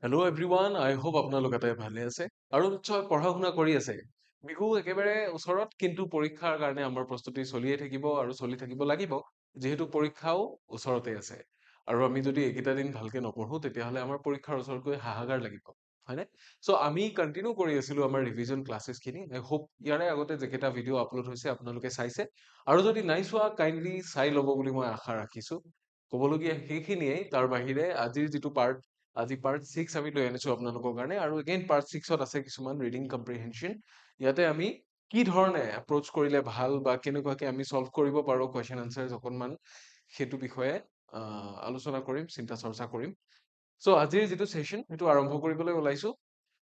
Hello' everyone, আই hope আপোনালোক এটাই ভালে আছে আৰু নিশ্চয় পঢ়া শুনা কৰি আছে। বিহু একেবাৰে ওচৰত, কিন্তু পৰীক্ষাৰ কাৰণে আমাৰ প্ৰস্তুতি চলিয়ে থাকিব আৰু চলি থাকিব লাগিব, যিহেতু পৰীক্ষাও ওচৰতে আছে। আৰু আমি যদি এইকেইটা দিন ভালকে নপঢ়ো তেতিয়াহ'লে আমাৰ পৰীক্ষাৰ ওচৰত গৈ হাহাকাৰ লাগিব, হয়নে? চ' আমি কণ্টিনিউ কৰি আছিলো আমাৰ ৰিভিজন ক্লাছেছখিনি। আই হোপ ইয়াৰে আগতে যিকেইটা ভিডিঅ' আপলোড হৈছে আপোনালোকে চাইছে, আৰু যদি নাই চোৱা কাইণ্ডলি চাই ল'ব বুলি মই আশা ৰাখিছো। ক'বলগীয়া সেইখিনিয়েই। তাৰ বাহিৰে আজিৰ যিটো পাৰ্ট, আজি পাৰ্ট 6 আমি লৈ আনিছো আপোনালোকৰ কাৰণে, আৰু এগেইন পাৰ্ট 6ত আছে কিছুমান ৰিডিং কম্প্ৰিহেনশ্যন। ইয়াতে আমি কি ধৰণে এপ্ৰ'চ কৰিলে ভাল বা কেনেকুৱাকে আমি চল্ভ কৰিব পাৰো কুৱেশ্যন আনচাৰ্ছ অকণমান, সেইটো বিষয়ে আলোচনা কৰিম, চিন্তা চৰ্চা কৰিম। চ' আজিৰ যিটো ছেশ্যন সেইটো আৰম্ভ কৰিবলৈ ওলাইছো।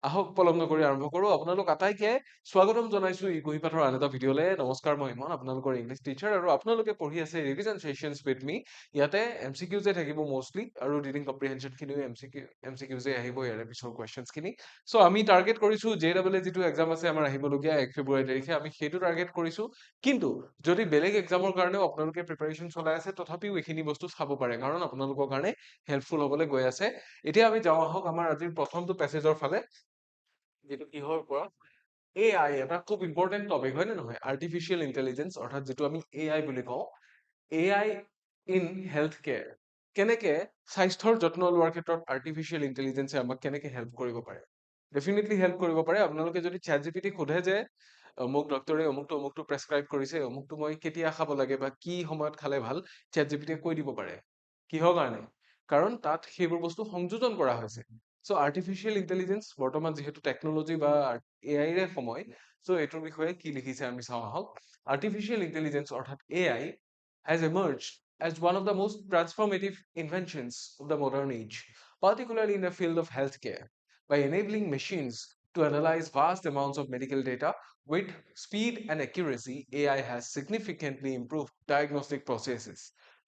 আহক পলম নকৰি আৰম্ভ কৰো। আপোনালোক আটাইকে স্বাগতম জনাইছো ই কুঁহি পাঠৰ আন এটা ভিডিঅ'লে। নমস্কাৰ, মই ইমন, আপোনালোকৰ ইংলিছ টিচাৰ, আৰু আপোনালোকে পঢ়ি আছে ৰিভিজন ছেশ্যনছ উইথ মি। ইয়াতে MCQজে থাকিব মষ্টলি, আৰু ৰিডিং কম্প্ৰিহেনশ্যন খিনিও MCQজে আহিব ইয়াৰে পিছৰ কুৱেশ্যনছ খিনি। চ' আমি টাৰ্গেট কৰিছো JEE যিটো এক্সাম আছে আমাৰ আহিবলগীয়া 1 ফেব্ৰুৱাৰী তাৰিখে, আমি সেইটো টাৰ্গেট কৰিছো। কিন্তু যদি বেলেগ এক্সামৰ কাৰণেও আপোনালোকে প্ৰিপাৰেশ্যন চলাই আছে, তথাপিও এইখিনি বস্তু চাব পাৰে, কাৰণ আপোনালোকৰ কাৰণে হেল্পফুল হ'বলৈ গৈ আছে। এতিয়া আমি যাওঁ আহক আমাৰ আজিৰ প্ৰথমটো পেছেজৰ ফালে, যিটো কিহৰ ওপৰত AI, এটা খুব ইম্পৰ্টেণ্ট টপিক, হয় নে নহয়? আৰ্টিফিচিয়েল ইণ্টেলিজেন্স, অৰ্থাৎ যিটো আমি AI বুলি কওঁ, AI ইন হেল্থ কেয়াৰ। কেনেকে স্বাস্থ্যৰ যত্ন লোৱাৰ ক্ষেত্ৰত আৰ্টিফিচিয়েল ইণ্টেলিজেন্সে আমাক কেনেকে হেল্প কৰিব পাৰে? ডেফিনেটলি হেল্প কৰিব পাৰে। আপোনালোকে যদি ChatGPT সোধে যে মোক ডক্টৰে অমুকটো প্ৰেছক্ৰাইব কৰিছে, অমুকটো মই কেতিয়া খাব লাগে বা কি সময়ত খালে ভাল, ChatGPT কৈ দিব পাৰে। কিহৰ কাৰণে? কাৰণ তাত সেইবোৰ বস্তু সংযোজন কৰা হৈছে। চ' আৰ্টিফিচিয়েল ইণ্টেলিজেন্স, বৰ্তমান যিহেতু টেকনলজি বা AI ৰে সময়, চ' এইটোৰ বিষয়ে কি লিখিছে আমি চাওঁ আহক। আৰ্টিফিচিয়েল ইণ্টেলিজেন্স অৰ্থাৎ AI has emerged as one of the most transformative inventions of the modern age, particularly in the field of healthcare, by enabling machines to analyze vast amounts of medical data with speed and accuracy. AI has significantly improved diagnostic processes.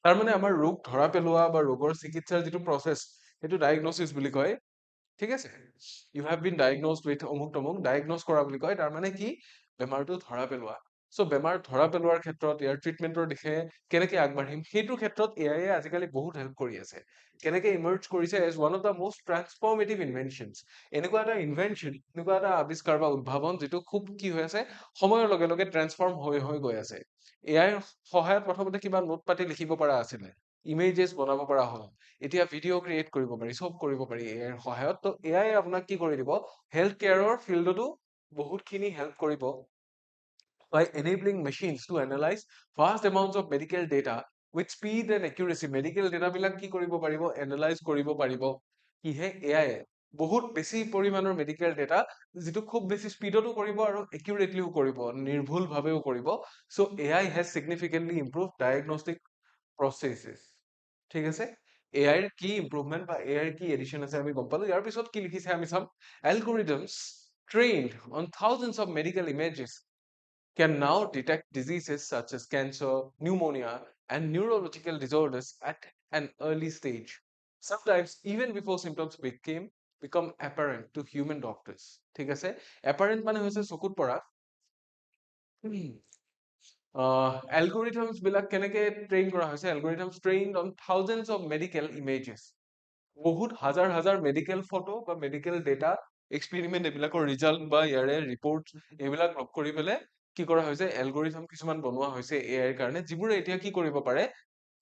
তাৰমানে আমাৰ ৰোগ ধৰা পেলোৱা বা ৰোগৰ চিকিৎসাৰ যিটো process, সেইটো ডায়েগনচিছ বুলি কয়। ঠিক আছে? ইউ হেভ বিন ডায়েগন'জড উইথ অমুক তমুক, ডায়েগন'জ কৰা বুলি কয়। তাৰমানে কি? বেমাৰটো ধৰা পেলোৱা। চ' বেমাৰ ধৰা পেলোৱাৰ ক্ষেত্ৰত ইয়াৰ ট্ৰিটমেণ্টৰ দিশে কেনেকে আগবাঢ়িম, সেইটোৰ ক্ষেত্ৰত AI য়ে আজিকালি বহুত হেল্প কৰি আছে। কেনেকে ইমাৰ্জ কৰিছে as one of the most transformative inventions. এনেকুৱা এটা ইনভেনশ্যন, এনেকুৱা এটা আৱিষ্কাৰ বা উদ্ভাৱন, যিটো খুব কি হৈ আছে, সময়ৰ লগে লগে ট্ৰান্সফৰ্ম হৈ গৈ আছে। AI ৰ সহায়ত প্ৰথমতে কিবা নোট পাতি লিখিব পৰা আছিলে, ইমেজেছ বনাব পৰা হ'ল, এতিয়া ভিডিঅ' ক্ৰিয়েট কৰিব পাৰি, চব কৰিব পাৰি AI ৰ সহায়ত। তো AI আপোনাক কি কৰি দিব, হেল্থ কেয়াৰৰ ফিল্ডতো বহুতখিনি হেল্প কৰিব, by enabling machines to analyze vast amounts of medical data with speed and accuracy. Medical data বিলাক কি কৰিব পাৰিব, এনালাইজ কৰিব পাৰিব কিহে, AI য়ে। বহুত বেছি পৰিমাণৰ মেডিকেল ডেটা, যিটো খুব বেছি স্পীডতো কৰিব আৰু একিউৰেটলিও কৰিব, নিৰ্ভুলভাৱেও কৰিব। চ' AI has significantly improved diagnostic processes. ঠিক আছে? AI ৰ কি ইম্প্ৰুভমেণ্ট বা AI ৰ কি এডিশ্যন আছে আমি গম পালো। ইয়াৰ পিছত কি লিখিছে আমি চাম। Algorithms trained on thousands of medical images can now detect diseases such as cancer, pneumonia, and neurological disorders at an early stage, sometimes even before symptoms become apparent to human doctors. ঠিক আছে? Apparent মানে হৈছে চকুত পৰা। Algorithms বিলাক কেনেকে train কৰা হৈছে? Algorithms trained on thousands of medical images. বহুত হাজাৰ হাজাৰ মেডিকেল ফটো বা মেডিকেল ডেটা, এক্সপেৰিমেণ্ট, এইবিলাকৰ ৰিজাল্ট বা ইয়াৰে ৰিপৰ্ট, এইবিলাক লগ কৰি পেলাই কি কৰা হৈছে, এলগৰিথম কিছুমান বনোৱা হৈছে AI ৰ কাৰণে, যিবোৰে এতিয়া কি কৰিব পাৰে,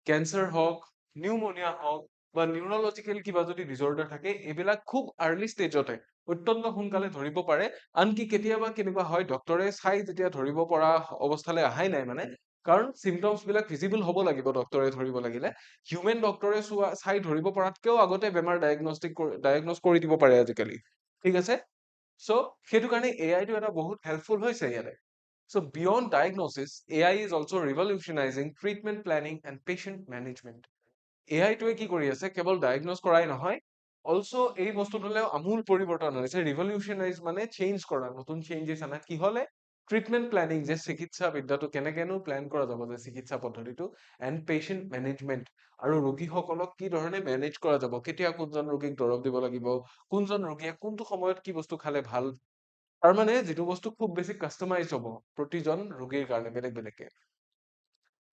কেঞ্চাৰ হওক, নিউমনিয়া হওক, বা নিউৰলজিকেল কিবা যদি ডিজৰ্ডাৰ থাকে, এইবিলাক খুব আৰ্লি ষ্টেজতে অত্যন্ত সোনকালে ধৰিব পাৰে। আনকি কেতিয়াবা কেনেকুৱা হয়, ডক্তৰে চাই যেতিয়া ধৰিব পৰা অৱস্থালৈ আহাই নাই, মানে কাৰণ চিমটমছ বিলাক ভিজিবল হ'ব লাগিব ডক্তৰে ধৰিব লাগিলে। হিউমেন ডক্তৰে চাই ধৰিব পৰাতকেও আগতে বেমাৰ ডায়েগনজ কৰি দিব পাৰে আজিকালি। ঠিক আছে? চ' সেইটো কাৰণে AI টো এটা বহুত হেল্পফুল হৈছে ইয়াতে। So beyond diagnosis, AI is also revolutionizing treatment planning and patient management. AI টোৱে কি কৰি আছে, কেৱল ডায়েগনজ কৰাই নহয়, অলছো এই বস্তুটোলৈ আমূল পৰিৱৰ্তন আনিছে। ৰিভলিউচনাইজ মানে চেঞ্জ কৰা, নতুন চেঞ্জেছ আনা। কি হলে? ট্ৰিটমেণ্ট প্লেনিং, যে চিকিৎসা বিদ্যাটো কেনেকেনো প্লেন কৰা যাব, যে চিকিৎসা পদ্ধতিটো, এণ্ড পেচেণ্ট মেনেজমেণ্ট, আৰু ৰোগীসকলক কি ধৰণে মেনেজ কৰা যাব, কেতিয়া কোনজন ৰোগীক দৰৱ দিব লাগিব, কোনজন ৰোগীয়ে কোনটো সময়ত কি বস্তু খালে ভাল। তাৰমানে যিটো বস্তু খুব বেছি কাষ্টমাইজ হ'ব প্ৰতিজন ৰোগীৰ কাৰণে বেলেগ বেলেগকে।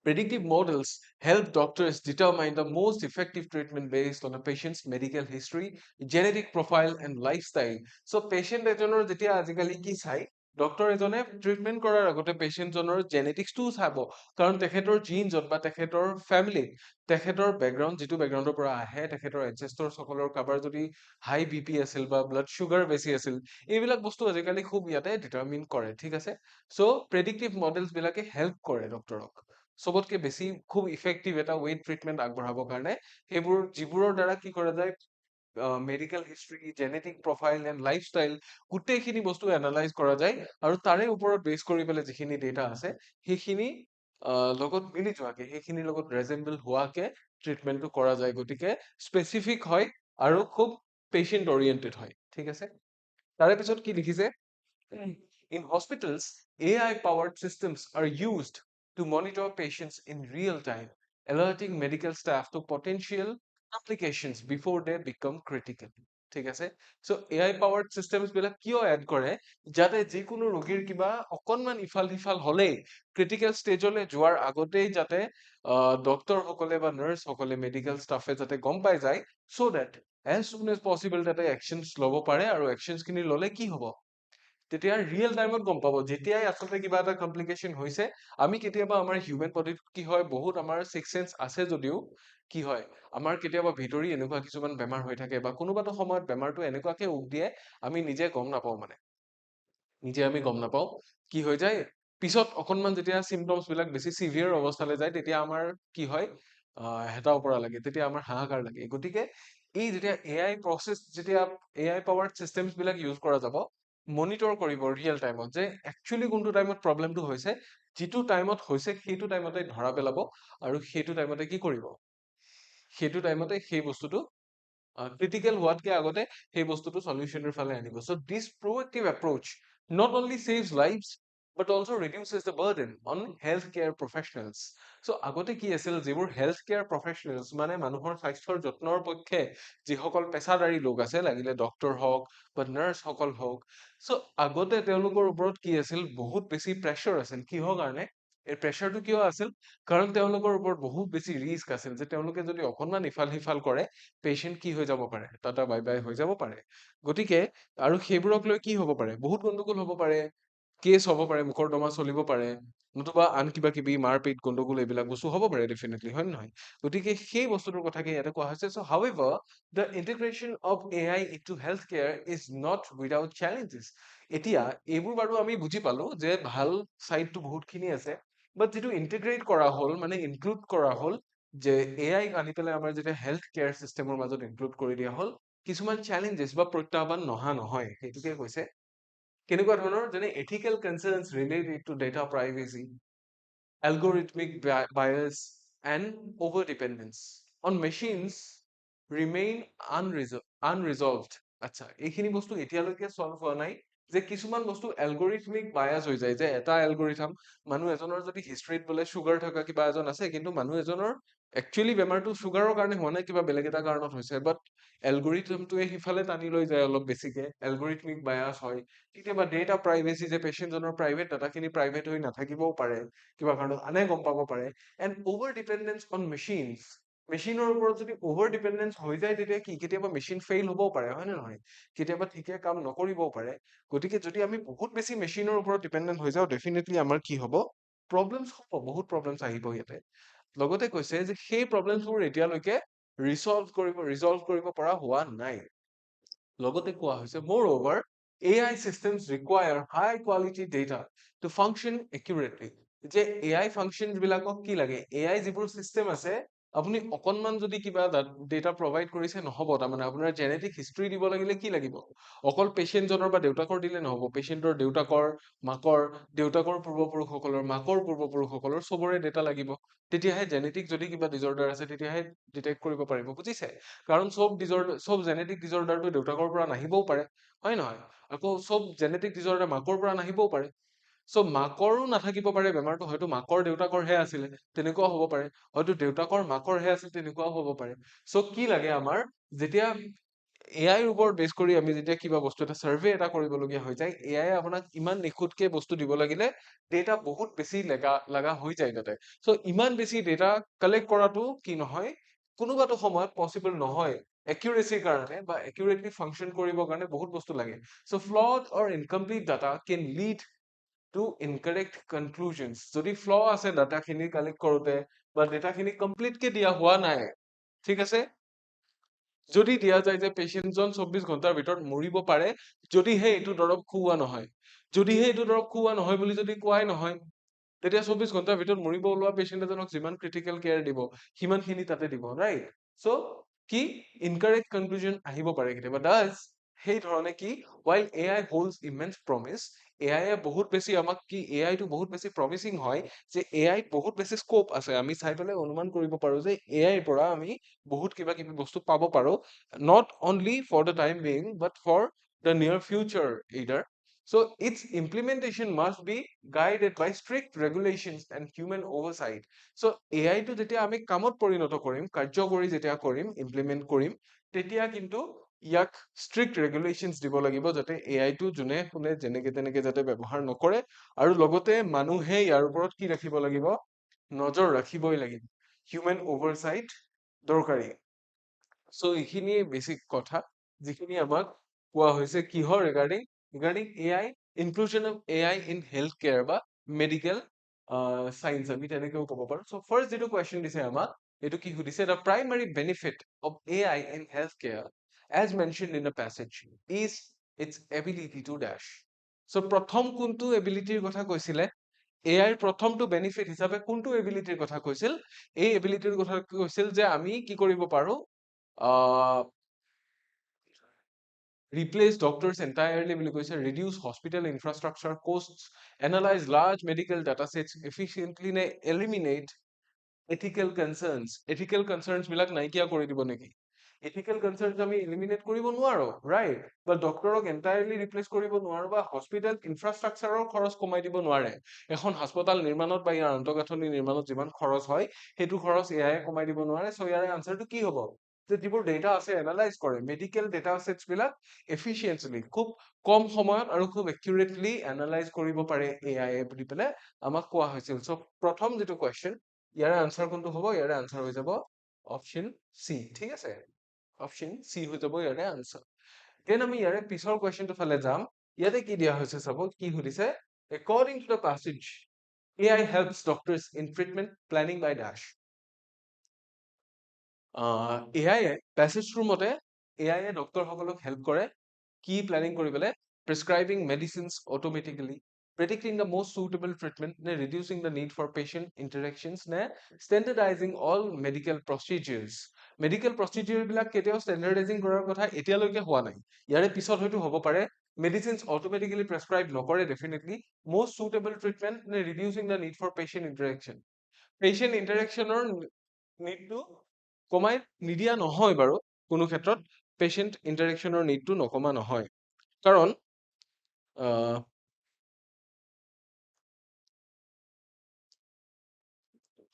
Predictive models help doctors determine the most effective treatment based on a patient's medical history, genetic profile, and lifestyle. So, patient এজনৰ যেতিয়া আজিকালি কি চাই ডক্তৰ এজনে ট্ৰিটমেণ্ট কৰাৰ আগতে পেচেণ্টজনৰ জেনেটিক্সটোও চাব কাৰণ তেখেতৰ জিনছত বা তেখেতৰ ফেমিলিত তেখেতৰ বেকগ্ৰাউণ্ড যিটো বেকগ্ৰাউণ্ডৰ পৰা আহে তেখেতৰ এনচেষ্টৰ সকলৰ কাৰোবাৰ যদি হাই বিপি আছিল বা ব্লাড চুগাৰ বেছি আছিল এইবিলাক বস্তু আজিকালি খুব ইয়াতে ডিটাৰমিন কৰে ঠিক আছে চ' প্ৰেডিক্টিভ মডেলছ বিলাকে হেল্প কৰে ডক্তৰক চবতকে বেছি খুব ইফেক্টিভ এটা ৱেইট ট্ৰিটমেণ্ট আগবঢ়াবৰ কাৰণে সেইবোৰ যিবোৰৰ দ্বাৰা কি কৰা যায় medical history genetic profile and lifestyle গোটেইখিনি বস্তু এনালাইজ কৰা যায় আৰু তাৰে ওপৰত বেছ কৰি পেলাই যিখিনি ডেটা আছে সেইখিনি লগত মিলি যোৱাকে সেইখিনিৰ লগত ৰেজেম্বল হোৱাকে ট্ৰিটমেণ্টটো কৰা যায় গতিকে স্পেচিফিক হয় আৰু খুব পেচেণ্ট অৰিয়েণ্টেড হয় ঠিক আছে তাৰে পিছত কি লিখিছে In hospitals, AI-powered systems are used to monitor patients in real time, alerting medical staff to potential complications before they become critical. ঠিক আছে চ' AI powered systems বিলাক কিয় এড কৰে যাতে যিকোনো ৰোগীৰ কিবা অকণমান ইফাল সিফাল হলেই ক্ৰিটিকেল ষ্টেজলৈ যোৱাৰ আগতেই যাতে ডক্তৰ সকলে বা নাৰ্ছ সকলে মেডিকেল ষ্টাফে যাতে গম পাই যায় চ' ডেট এজ চুন এজ পচিবল যাতে একশ্যনছ ল'ব পাৰে আৰু একশ্যনছখিনি ল'লে কি হ'ব তেতিয়া ৰিয়েল টাইমত গম পাব যেতিয়াই আচলতে কিবা এটা কমপ্লিকেশ্যন হৈছে আমি কেতিয়াবা আমাৰ হিউমেন বডিত কি হয় বহুত আমাৰ ছিক্স চেন্স আছে যদিও কি হয় আমাৰ কেতিয়াবা ভিতৰি এনেকুৱা কিছুমান বেমাৰ হৈ থাকে বা কোনোবাটো সময়ত বেমাৰটো এনেকুৱাকে উক দিয়ে আমি নিজে গম নাপাওঁ মানে নিজে আমি গম নাপাওঁ কি হৈ যায় পিছত অকণমান যেতিয়া চিমটমছ বিলাক বেছি চিভিয়াৰ অৱস্থালৈ যায় তেতিয়া আমাৰ কি হয় হেতা ওপৰা লাগে তেতিয়া আমাৰ হাহাকাৰ লাগে গতিকে এই যেতিয়া এআই প্ৰচেছ যেতিয়া এআই পাৱাৰ্ড চিষ্টেমছ বিলাক ইউজ কৰা যাব মনিটৰ কৰিব ৰিয়েল টাইমত যে একচুৱেলি কোনটো টাইমত প্ৰব্লেমটো হৈছে যিটো টাইমত হৈছে সেইটো টাইমতে ধৰা পেলাব আৰু সেইটো টাইমতে কি কৰিব সেইটো টাইমতে সেই বস্তুটো ক্ৰিটিকেল হোৱাতকে আগতে সেই বস্তুটো সলিউশনৰ ফালে আনিব so this proactive approach not only saves lives but also reduces the burden on healthcare professionals so আগতে কি আছিল যিবোৰ healthcare professionals মানে মানুহৰ স্বাস্থ্যৰ যত্নৰ পক্ষে যিসকল পেছাদাৰী লোক আছে লাগিলে ডক্তৰ হওক বা নাৰ্ছ সকল হওক সো আগতে তেওঁলোকৰ ওপৰত কি আছিল বহুত বেছি প্ৰেছাৰ আছিল কিহৰ কাৰণে এই প্ৰেছাৰটো কিয় আছিল কাৰণ তেওঁলোকৰ ওপৰত বহুত বেছি ৰিস্ক আছিল যে তেওঁলোকে যদি অকণমান ইফাল সিফাল কৰে পেশেন্ট কি হৈ যাব পাৰে টাটা বাই বাই হৈ যাব পাৰে গতিকে আৰু সেইবোৰক লৈ কি হ'ব পাৰে বহুত গণ্ডগোল হ'ব পাৰে কেছ হ'ব পাৰে মুখৰদমা চলিব পাৰে নতুবা আন কিবা কিবি মাৰপিট গণ্ডগোল এইবিলাক বস্তু হ'ব পাৰে ডেফিনেটলি হয় নহয় গতিকে সেই বস্তুটোৰ কথাকে ইয়াতে কোৱা হৈছে so' however the integration of AI into health care is not without challenges এতিয়া এইবোৰ বাৰু আমি বুজি পালো যে ভাল চাইডটো বহুতখিনি আছে বাট যিটো ইণ্টিগ্ৰেট কৰা হ'ল মানে ইনক্লুড কৰা হ'ল যে AI আনি পেলাই আমাৰ যেতিয়া হেল্থ কেয়াৰ চিষ্টেমৰ মাজত ইনক্লুড কৰি দিয়া হ'ল কিছুমান চেলেঞ্জেছ বা প্ৰত্যাহ্বান নহা নহয় সেইটোকে কৈছে কেনেকুৱা ধৰণৰ যেনে ethical concerns related to data privacy algorithmic bias and over dependence on machines remain unresolved আচ্ছা এইখিনি বস্তু এতিয়ালৈকে সলভ হোৱা নাই যে কিছুমান বস্তু এলগৰিথমিক বায়াস হৈ যায় যে এটা এলগৰিথম মানুহ এজনৰ যদি হিষ্ট্ৰীত বোলে চুগাৰ থকা কিবা এজন আছে কিন্তু মানুহ এজনৰ একচুৱেলি বেমাৰটো চুগাৰৰ কাৰণে হোৱা নাই কিবা বেলেগ এটা কাৰণত হৈছে বাট এলগৰিথমটোৱে সিফালে টানি লৈ যায় অলপ বেছিকে এলগৰিথমিক বায়াস হয় কেতিয়াবা ডেটা প্ৰাইভেচি যে পেচেণ্টজনৰ প্ৰাইভেট ডাটাখিনি প্ৰাইভেট হৈ নাথাকিবও পাৰে কিবা কাৰণত আনে গম পাব পাৰে এণ্ড অভাৰ ডিপেণ্ডেঞ্চ অন মেচিনছ মেচিনৰ ওপৰত যদি অভাৰ ডিপেণ্ডেঞ্চ হৈ যায় তেতিয়া কি কেতিয়াবা মেচিন ফেইল হ'বও পাৰে হয় নে নহয় কেতিয়াবা ঠিকে কাম নকৰিবও পাৰে গতিকে যদি আমি বহুত বেছি মেচিনৰ ওপৰত ডিপেণ্ডেণ্ট হৈ যাওঁ ডেফিনেটলি আমাৰ কি হ'ব প্ৰব্লেমছ হ'ব বহুত প্ৰব্লেমছ আহিব ইয়াতে লগতে কৈছে যে সেই প্ৰব্লেমছবোৰ এতিয়ালৈকে ৰিজল্ভ কৰিব পৰা হোৱা নাই লগতে কোৱা হৈছে moreover AI systems require high quality data to function accurately যে AI functions বিলাকক কি লাগে AI যিবোৰ চিষ্টেম আছে আপুনি অকণমান যদি কিবা ডেটা প্ৰভাইড কৰিছে নহ'ব তাৰমানে আপোনাৰ জেনেটিক হিষ্ট্ৰী দিব লাগিলে কি লাগিব অকল পেচেণ্টজনৰ বা দেউতাকৰ দিলে নহ'ব পেচেণ্টৰ দেউতাকৰ মাকৰ দেউতাকৰ পূৰ্বপুৰুষসকলৰ মাকৰ পূৰ্বপুৰুষসকলৰ চবৰে ডেটা লাগিব তেতিয়াহে জেনেটিক যদি কিবা ডিজৰ্ডাৰ আছে তেতিয়াহে ডিটেক্ট কৰিব পাৰিব বুজিছে কাৰণ চব জেনেটিক ডিজৰ্ডাৰটো দেউতাকৰ পৰা নাহিবও পাৰে হয় নহয় আকৌ চব জেনেটিক ডিজৰ্ডাৰ মাকৰ পৰা নাহিবও পাৰে চ' মাকৰো নাথাকিব পাৰে বেমাৰটো হয়তো মাকৰ দেউতাকৰহে আছিলে তেনেকুৱাও হ'ব পাৰে হয়তো দেউতাকৰ মাকৰহে আছিল তেনেকুৱাও হ'ব পাৰে চ' কি লাগে আমাৰ যেতিয়া AI ৰ ওপৰত বেছ কৰি আমি যেতিয়া কিবা বস্তু এটা সাৰ্ভে এটা কৰিবলগীয়া হৈ যায়, AI আপোনাক ইমান নিখুঁতকে বস্তু দিব লাগিলে ডেটা বহুত বেছি লাগা হৈ যায় তাতে। চ' ইমান বেছি ডেটা কালেক্ট কৰাটো কি নহয়, কোনোবাটো সময়ত পচিবল নহয়। একিউৰেচিৰ কাৰণে বা একিউৰেটলি ফাংচন কৰিবৰ কাৰণে বহুত বস্তু লাগে। চ' flawed or incomplete data can lead to incorrect conclusions. যদি ফ্ল আছে ডাটাখিনি কালেক্ট কৰোতে বা ডেটাখিনি কমপ্লিটকে দিয়া হোৱা নাই, ঠিক আছে, যদি দিয়া যায় যে পেচেণ্টজন 24 ঘণ্টাৰ ভিতৰত মৰিব পাৰে যদিহে এইটো দৰৱ খুওৱা নহয়, যদিহে এইটো দৰৱ খুওৱা নহয় বুলি যদি কোৱাই নহয়, তেতিয়া 24 ঘণ্টাৰ ভিতৰত মৰিব ওলোৱা পেচেণ্ট এজনক যিমান ক্ৰিটিকেল কেয়াৰ দিব সিমানখিনি তাতে দিব, ৰাইট? চ' কি ইনকাৰেক্ট কনক্লুজন আহিব পাৰে কেতিয়াবা। ডাজ সেই ধৰণে কি while AI holds immense promise, AI এ বহুত বেছি আমাক কি AI টো বহুত বেছি প্ৰমিচিং হয় যে AI ত বহুত বেছি স্কোপ আছে। আমি চাই পেলাই অনুমান কৰিব পাৰো যে AI ৰ পৰা আমি বহুত কিবা কিবি বস্তু পাব পাৰো, not only for the time being but for the near future either. So its implementation must be guided by strict regulations and human oversight. So AI টো যেতিয়া আমি কামত পৰিণত কৰিম, কাৰ্যকৰী যেতিয়া কৰিম, ইমপ্লিমেন্ট কৰিম, তেতিয়া কিন্তু ইয়াক ষ্ট্ৰিক্ট ৰেগুলেশ্যনছ দিব লাগিব যাতে AI টো যোনে শুনে যেনেকে তেনেকে যাতে ব্যৱহাৰ নকৰে, আৰু লগতে মানুহে ইয়াৰ ওপৰত কি ৰাখিব লাগিব, নজৰ ৰাখিবই লাগিব। হিউমেন অভাৰচাইট দৰকাৰী। চ' এইখিনিয়ে বেছিক কথা যিখিনি আমাক কোৱা হৈছে কিহৰ regarding AI, inclusion of AI in health care বা মেডিকেল চাইন্স আমি তেনেকেও ক'ব পাৰো। চ' ফাৰ্ষ্ট যিটো কুৱেশ্যন দিছে আমাক, এইটো কি সুধিছে, the primary benefit of AI in health care as mentioned in the passage is its ability to dash. So প্ৰথম কোনটো এবিলিটিৰ কথা কৈছিলে, AI ৰ প্ৰথমটো বেনিফিট হিচাপে কোনটো এবিলিটিৰ কথা কৈছিল? এই এবিলিটিৰ কথা কৈছিল যে আমি কি কৰিব পাৰো, replace doctors entirely বুলি কৈছে, reduce hospital infrastructure costs, analyze large medical data sets efficiently নে eliminate ethical concerns বিলাক নাইকিয়া কৰি দিব নেকি? ethical concerns আমি eliminate কৰিব নোৱাৰো, right? বা ডক্টৰক entirely replace কৰিব নোৱাৰো বা হস্পিটেল ইনফ্ৰাষ্ট্ৰাকচাৰৰ খৰচ কমাই দিব নোৱাৰে। এখন হাস্পতাল নিৰ্মাণত বা ইয়াৰ আন্তঃগাঁথনি নিৰ্মাণত যিমান খৰচ হয় সেইটো খৰচ AI কমাই দিব নোৱাৰে। চ' ইয়াৰ আনসাৰটো কি হ'ব, যে যিবোৰ ডেটা আছে এনালাইজ কৰে, মেডিকেল ডেটা চেটছ বিলাক এফিচিয়েন্টলি খুব কম সময়ত আৰু খুব একিউৰেটলি এনালাইজ কৰিব পাৰে AI বুলি পেলাই আমাক কোৱা হৈছিল। চ' প্ৰথম যিটো কুৱেশ্যন, ইয়াৰে আনসাৰ কোনটো হ'ব? ইয়াৰে আনসাৰ হৈ যাব অপশ্যন চি, ঠিক আছে? অপশ্যন চি হৈ যাব ইয়াৰে আনসাৰ। দেন আমি ইয়াৰে পিছৰ কুৱেশ্যনটো ফালে যাম। ইয়াতে কি দিয়া হৈছে চাব, কি সুধিছে, according to the passage AI helps doctors in treatment planning by dash. AI এ পেছেজটোৰ মতে AI এ ডক্তৰ সকলক হেল্প কৰে কি প্লেনিং কৰিবলৈ, prescribing medicines automatically, predicting the most suitable treatment নে reducing the need for patient interactions নে standardizing all medical procedures. Medical procedure বিলাক কেতিয়াও ষ্টেণ্ডাৰ্ডাইজিং কৰাৰ কথা এতিয়ালৈকে হোৱা নাই, ইয়াৰে পিছত হয়তো হ'ব পাৰে। মেডিচিনছ অটোমেটিকেলি প্ৰেছক্ৰাইব নকৰে ডেফিনেটলি। most suitable treatment নে reducing the need for patient interaction, patient ইণ্টাৰেকশ্যনৰ নিডটো কমাই নিদিয়া নহয় বাৰু, কোনো ক্ষেত্ৰত পেচেণ্ট ইণ্টাৰেকশ্যনৰ নিডটো নকমা নহয়, কাৰণ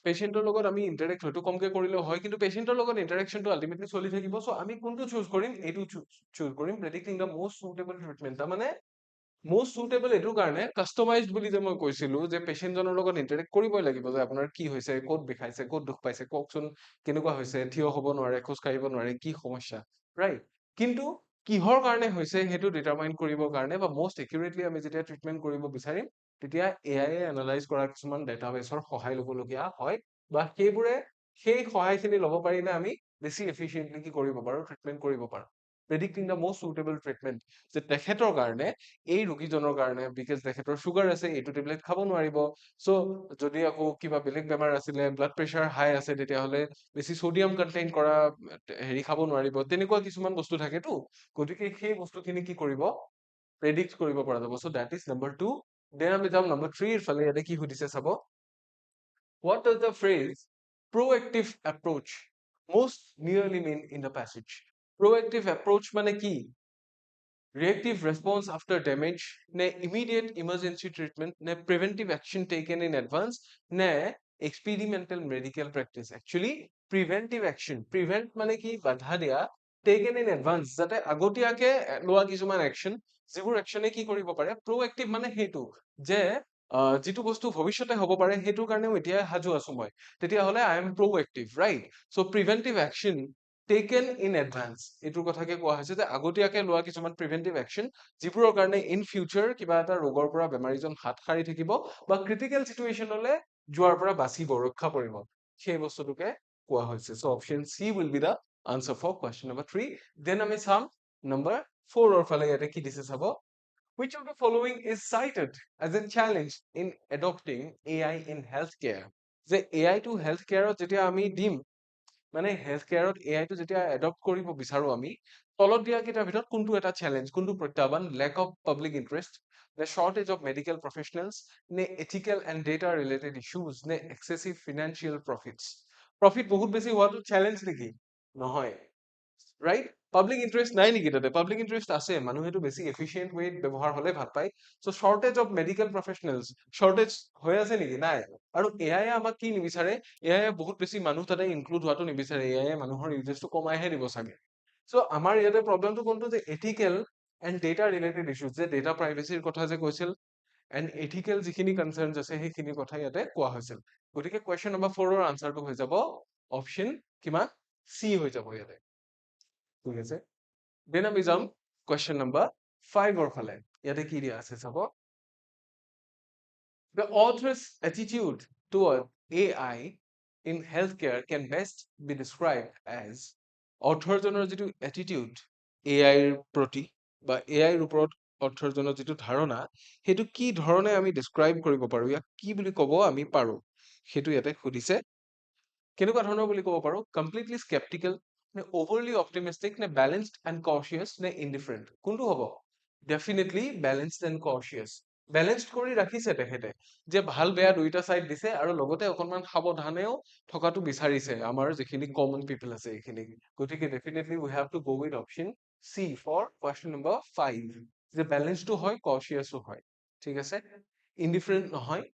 পেচেণ্টৰ লগত আমি ইণ্টাৰেক্ট হয়তো কমকে কৰিলেও হয়, কিন্তু পেচেণ্টৰ লগত ইণ্টাৰেকশ্যনটো আল্টিমেটলি চলি থাকিব। চ' আমি কোনটো চুজ কৰিম, এইটো চুজ কৰিম, প্ৰেডিক্টিং দ্য most suitable treatment। তাৰমানে most suitable এইটো কাৰণে কাষ্টমাইজড বুলি যে মই কৈছিলো যে পেচেণ্টজনৰ লগত ইণ্টাৰেক্ট কৰিবই লাগিব, যে আপোনাৰ কি হৈছে, ক'ত বিষাইছে, ক'ত দুখ পাইছে, কওকচোন কেনেকুৱা হৈছে, থিয় হ'ব নোৱাৰে, খোজ কাঢ়িব নোৱাৰে, কি সমস্যা, ৰাইট? কিন্তু কিহৰ কাৰণে হৈছে সেইটো ডিটাৰমাইন কৰিবৰ কাৰণে বা most একিউৰেটলি আমি যেতিয়া ট্ৰিটমেণ্ট কৰিব বিচাৰিম, তেতিয়া AI এ এনালাইজ কৰা কিছুমান ডেটাবেছৰ সহায় ল'বলগীয়া হয়, বা সেইবোৰে সেই সহায়খিনি ল'ব পাৰিলে আমি বেছি এফিচিয়েণ্টলি কি কৰিব পাৰো, ট্ৰিটমেণ্ট কৰিব পাৰো। প্ৰেডিক্টিং দ্য most suitable treatment, যে তেখেতৰ কাৰণে, এই ৰোগীজনৰ কাৰণে, বিকজ তেখেতৰ চুগাৰ আছে, এইটো টেবলেট খাব নোৱাৰিব। চ' যদি আকৌ কিবা বেলেগ বেমাৰ আছিলে, ব্লাড প্ৰেছাৰ হাই আছে, তেতিয়াহ'লে বেছি ছডিয়াম কণ্টেইন কৰা হেৰি খাব নোৱাৰিব, তেনেকুৱা কিছুমান বস্তু থাকেতো। গতিকে সেই বস্তুখিনি কি কৰিব, প্ৰেডিক্ট কৰিব পৰা যাব। চ' দেট ইজ নাম্বাৰ 2। দেন আমি যাম নাম্বাৰ 3 ৰ ফালে। ইয়াতে কি সুধিছে চাব, what does the phrase proactive approach most nearly mean in the passage? proactive approach মানে কি, reactive response after damage নে immediate emergency treatment নে preventive action taken in advance নে experimental medical practice? Actually preventive action, prevent মানে কি, বাধা দিয়া, taken in advance, যাতে আগতীয়াকে লোৱা কিছুমান action, যিবোৰ actionে কি কৰিব পাৰে, proactive মানে সেইটো যে যিটো বস্তু ভৱিষ্যতে হ'ব পাৰে সেইটোৰ কাৰণেও এতিয়া সাজু আছো মই, তেতিয়াহ'লে I am proactive, right? So preventive action taken in advance, এইটোৰ কথাকে কোৱা হৈছে যে আগতীয়াকে লোৱা কিছুমান preventive action, যিবোৰৰ কাৰণে in future কিবা এটা ৰোগৰ পৰা বেমাৰীজন হাত সাৰি থাকিব বা critical situationলে যোৱাৰ পৰা বাচিব, ৰক্ষা পৰিব, সেই বস্তুটোকে কোৱা হৈছে. So option C will be the answer for question number 3. Then আমি চাম number 4 অৰ ফালে, ইয়াতে কি দিছে চাব. Which of the following is cited as a challenge in adopting AI in healthcare? যে AI টো healthcare যেতিয়া আমি দিম, মানে healthcare AI টো যেতিয়া adopt কৰিব বিচাৰো আমি, তলত দিয়া কেইটাৰ ভিতৰত কোনটো এটা challenge, কোনটো প্ৰত্যাহ্বান? lack of public interest, the shortage of medical professionals, নে ethical and data related issues, নে excessive financial profits? Profit বহুত বেছি হোৱাটো challenge নেকি? নহয়, right? Public interest নাই নেকি তাতে? Public interest আছে, মানুহেটো বেছি efficient way ব্যৱহাৰ হলে ভাল পায়. So shortage of medical professionals, shortage হৈ আছে নেকি? নাই. আৰু AI আমাক কি নিবিচাৰে? AI বহুত বেছি মানুহ তাতে include হোৱাটো নিবিচাৰে. AI মানুহৰ uses টো কমাইহে দিব চাগে. So আমাৰ ইয়াতে problemটো কোনটো? যে ethical and data related issues, যে data privacy ৰ কথা যে কৈছিল, and ethical যিখিনি concerns আছে সেইখিনি কথা ইয়াতে কোৱা হৈছিল. গতিকে question number 4 ৰ answerটো হৈ যাব option কিমান? C হৈ যাব ইয়াতে. ঠিক আছে, then আমি যাম question number 5 অৰ ফালে. ইয়াতে কি দিয়া আছে চাব. The author's attitude toward AI in healthcare can best be described as, অথৰজনৰ যিটো attitude AI ৰ প্ৰতি বা AI ৰ ওপৰত অথৰজনৰ যিটো ধাৰণা, সেইটো কি ধৰণে আমি describe কৰিব পাৰো, ইয়াক কি বুলি ক'ব আমি পাৰো, সেইটো ইয়াতে সুধিছে. কেনেকুৱা ধৰণৰ বুলি ক'ব পাৰো? Completely skeptical, নে overly optimistic, নে balanced and cautious, নে indifferent? কোনটো হ'ব? Definitely balanced and cautious. Balanced কৰি ৰাখিছে তেখেতে, যে ভাল বেয়া দুইটা চাইড দিছে আৰু লগতে অকনমান সাৱধানেও থকাটো বিচাৰিছে আমাৰ যিখিনি common people আছে এইখিনি. গতিকে definitely we have to go with option C for question number 5. যে balanced ও হয়, cautious ও হয়. ঠিক আছে? Indifferent নহয়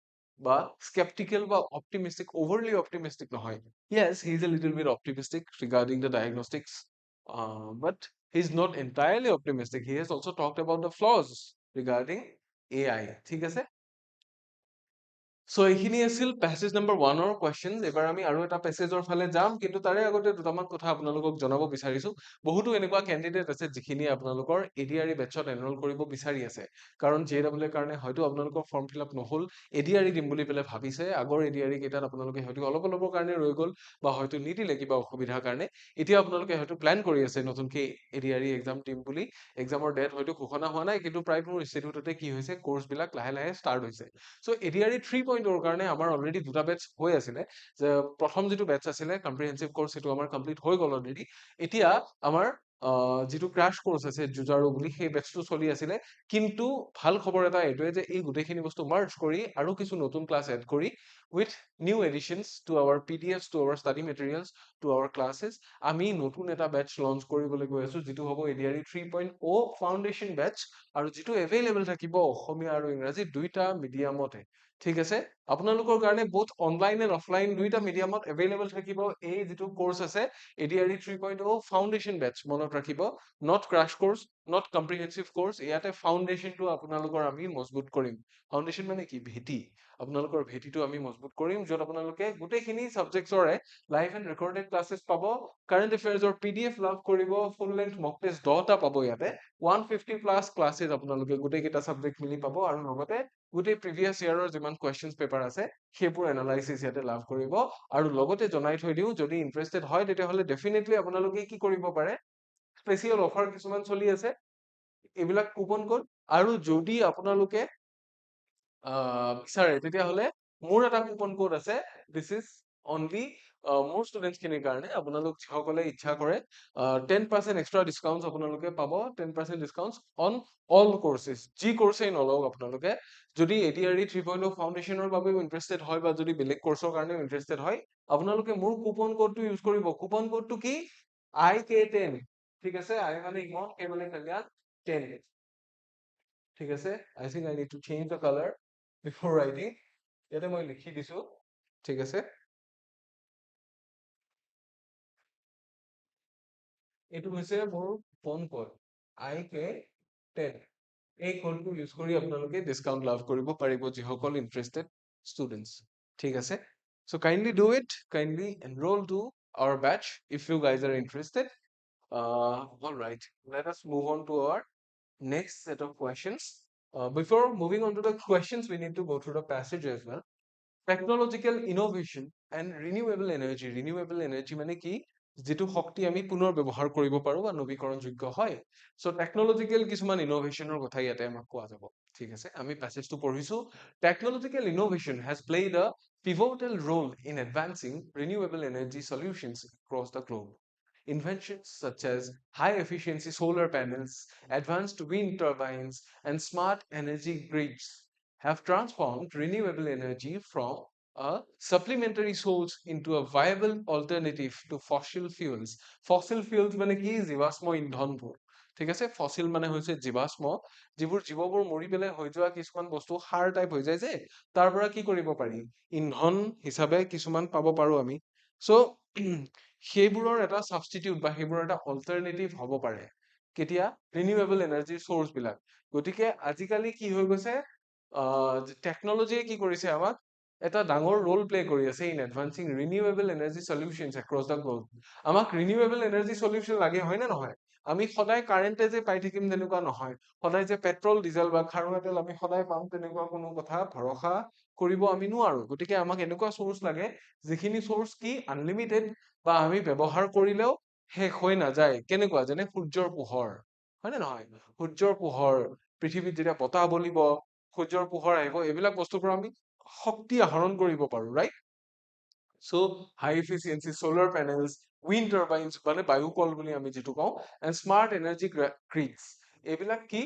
বা skeptical বা optimistic, overly optimistic নহয়. Yes, he's a little bit optimistic regarding the diagnostics, but he's not entirely optimistic. He has also talked about the flaws regarding AI. ঠিক আছে? So এইখিনি আছিল passage number 1 ৰ questions. এবাৰ আমি আৰু এটা passageৰ ফালে যাম, কিন্তু তাৰে আগতে দুটামান কথা আপোনালোকক জনাব বিচাৰিছো. বহুতো এনেকুৱা candidate আছে যিখিনি আপোনালোকৰ ADRE batchত enroll কৰিব বিচাৰি আছে, কাৰণ JEE কাৰণে হয়তো আপোনালোকৰ form fill up নহল, ADRE দিম বুলি পেলাই ভাবিছে, আগৰ ADRE কেইটাত আপোনালোকে হয়তো অলপৰ কাৰণে ৰৈ গল বা হয়তো নিদিলে কিবা অসুবিধাৰ কাৰণে, এতিয়া আপোনালোকে হয়তো প্লান কৰি আছে নতুনকে ADRE exam দিম বুলি, examৰ ডেট হয়তো ঘোষণা হোৱা নাই, কিন্তু প্ৰায়বোৰ ইনষ্টিটিউটতে কি হৈছে, কোৰ্চ বিলাক লাহে লাহে ষ্টাৰ্ট হৈছে. So ADRE 3.0 ৰ কাৰণে আমাৰ অলৰেডি দুটা বেটচ হৈ আছিলে, যে প্ৰথম যিটো বেটচ আছিলে কম্প্ৰিহেনসিভ কোৰ্স, সেইটো আমাৰ কমপ্লিট হৈ গল অলৰেডি. এতিয়া আমাৰ যিটো ক্ৰাশ কোৰ্স আছে জুজাৰু বুলি, সেই বেটচটো চলি আছিলে, কিন্তু ভাল খবৰ এটা এইটোৱে যে এই গোটেইখিনি বস্তু মাৰ্জ কৰি আৰু কিছু নতুন ক্লাছ এড কৰি with new additions to our PDFs, to our study materials, to our classes, আমি নতুন এটা বেটচ লঞ্চ কৰিবলৈ গৈ আছো, যিটো হ'ব ADRE 3.0 ফাউণ্ডেশ্যন বেটচ, আৰু যিটো এভেইলেবল থাকিব অসমীয়া আৰু ইংৰাজী দুইটা মিডিয়ামতে. ঠিক আছে, আপোনালোকৰ কাৰণে both online and offline দুইটা মিডিয়ামত এভেইলেবল থাকিব এই যিটো কোৰ্স আছে ADRE 3.0 ফাউণ্ডেশ্যন বেটচ. মনত ৰাখিব, not crash course, not comprehensive course. ইয়াতে ফাউণ্ডেশ্যনটো আপোনালোকৰ আমি মজবুত কৰিম. ফাউণ্ডেশ্যন মানে কি? ভেটি. আপোনালোকৰ ভেটিটো আমি মজবুত কৰিম, য'ত আপোনালোকে গোটেইখিনি সাবজেক্টছৰে লাইভ এণ্ড ৰেকৰ্ডেড ক্লাছেছ পাব, কাৰেণ্ট এফেয়াৰ্ছৰ PDF লাভ কৰিব, ফুল লেন্থ মক টেষ্ট 10টা পাব ইয়াতে, 150 প্লাছ ক্লাছেছ আপোনালোকে গোটেইকেইটা সাবজেক্ট মিলি পাব, আৰু লগতে গোটেই প্ৰিভিয়াছ ইয়াৰৰ যিমান কুৱেশ্যনছ পেপাৰ আছে সেইবোৰ এনালাইচিছ ইয়াতে লাভ কৰিব. আৰু লগতে জনাই থৈ দিওঁ, যদি ইণ্টাৰেষ্টেড হয় তেতিয়াহ'লে ডেফিনেটলি আপোনালোকে কি কৰিব পাৰে, স্পেচিয়েল অফাৰ কিছুমান চলি আছে, এইবিলাক কুপন কোড, আৰু যদি আপোনালোকে বিচাৰে তেতিয়াহ'লে মোৰ এটা কুপন কোড আছে, দিছ ইজ অনলি মোৰ ষ্টুডেণ্টছ খিনিৰ কাৰণে, আপোনালোক যিসকলে ইচ্ছা কৰে 10% এক্সট্ৰা ডিছকাউণ্ট আপোনালোকে পাব, 10% ডিছকাউণ্ট অন অল কোৰ্চেছ, যি কোৰ্চেই নলওক আপোনালোকে, যদি ADRE 3.0 ফাউণ্ডেশ্যনৰ বাবেও ইণ্টাৰেষ্টেড হয় বা যদি বেলেগ কোৰ্চৰ কাৰণেও ইণ্টাৰেষ্টেড হয়, আপোনালোকে মোৰ কুপন কোডটো ইউজ কৰিব. কুপন কোডটো কি? IK10. ঠিক আছে, I মানে ইমন, K মানে কল্যাণ, 10. ঠিক আছে, I think I need to change the color before writing. ইয়াতে মই লিখি দিছো, ঠিক আছে. এইটো হৈছে মোৰ ফোন কল IK10 এই কোডটো ইউজ কৰি আপোনালোকে ডিসকাউন্ট লাভ কৰিব পাৰিব যিসকল ইন্টাৰেষ্টেড ষ্টুডেন্টস ঠিক আছে so kindly do it kindly enroll to our batch if you guys are interested all right let us move on to our next set of questions before moving on to the questions we need to go through the passage as well technological innovation and renewable energy মানে কি যিটো শক্তি আমি পুনৰ ব্যৱহাৰ কৰিব পাৰো বা নৱীকৰণযোগ্য হয় সো টেকনলজিকেল কিছুমান ইনোভেশনৰ কথা ইয়াতে আমাক কোৱা যাব ঠিক আছে আমি প্যাসেজটো পঢ়িছো technological innovation has played a pivotal role in advancing renewable energy solutions across the globe. Inventions such as high efficiency solar panels, advanced wind turbines, and smart energy grids have transformed renewable energy from a supplementary source into a viable alternative to fossil fuels. Fossil fuels মানে কি জীৱাশ্ম ইন্ধনবোৰ ঠিক আছে fossil মানে হৈছে জীৱাশ্ম যিবোৰ জীৱবোৰ মৰি পেলাই হৈ যোৱা কিছুমান বস্তু সাৰ টাইপ হৈ যায় যে তাৰ পৰা কি কৰিব পাৰি ইন্ধন হিচাপে কিছুমান পাব পাৰো আমি সো সেইবোৰৰ এটা সাবস্টিটিউট বা সেইবোৰৰ এটা অল্টাৰনেটিভ হ'ব পাৰে কেতিয়া ৰিনিউৱেবল এনাৰ্জি সোৰ্স বিলাক গতিকে আজিকালি কি হৈ গৈছে টেকনলজিয়ে কি কৰিছে আমাক এটা ডাঙৰ ৰোল প্লে কৰি আছে in advancing renewable energy solutions across the globe আমাক ৰিনিউৱেবল এনাৰ্জি সলিউশন লাগে হয় নে নহয় আমি সদায় কাৰেন্টে যে পাই থাকিম তেনেকুৱা নহয় সদায় যে পেট্ৰল ডিজেল বা খাৰুৱা তেল আমি সদায় পাম তেনেকুৱা কোনো কথা ভৰসা কৰিব আমি নোৱাৰো গতিকে আমাক এনেকুৱা সোৰ্স লাগে যিখিনি সোৰ্স কি আনলিমিটেড বা আমি ব্যৱহাৰ কৰিলেও শেষ হৈ নাযায় কেনেকুৱা যেনে সূৰ্যৰ পোহৰ হয় নে নহয় সূৰ্যৰ পোহৰ পৃথিৱীত যেতিয়া বতাহ বলিব সূৰ্যৰ পোহৰ আহিব এইবিলাক বস্তুৰ পৰা আমি শক্তি আহৰণ কৰিব পাৰো ৰাইট সো হাই এফিচিয়েন্সি সোলাৰ পেনেলস উইণ্ড টাৰ্বাইনছ মানে বায়ুকল বুলি আমি যেটো কওঁ এণ্ড স্মাৰ্ট এনাৰ্জি গ্ৰিডছ এইবিলাক কি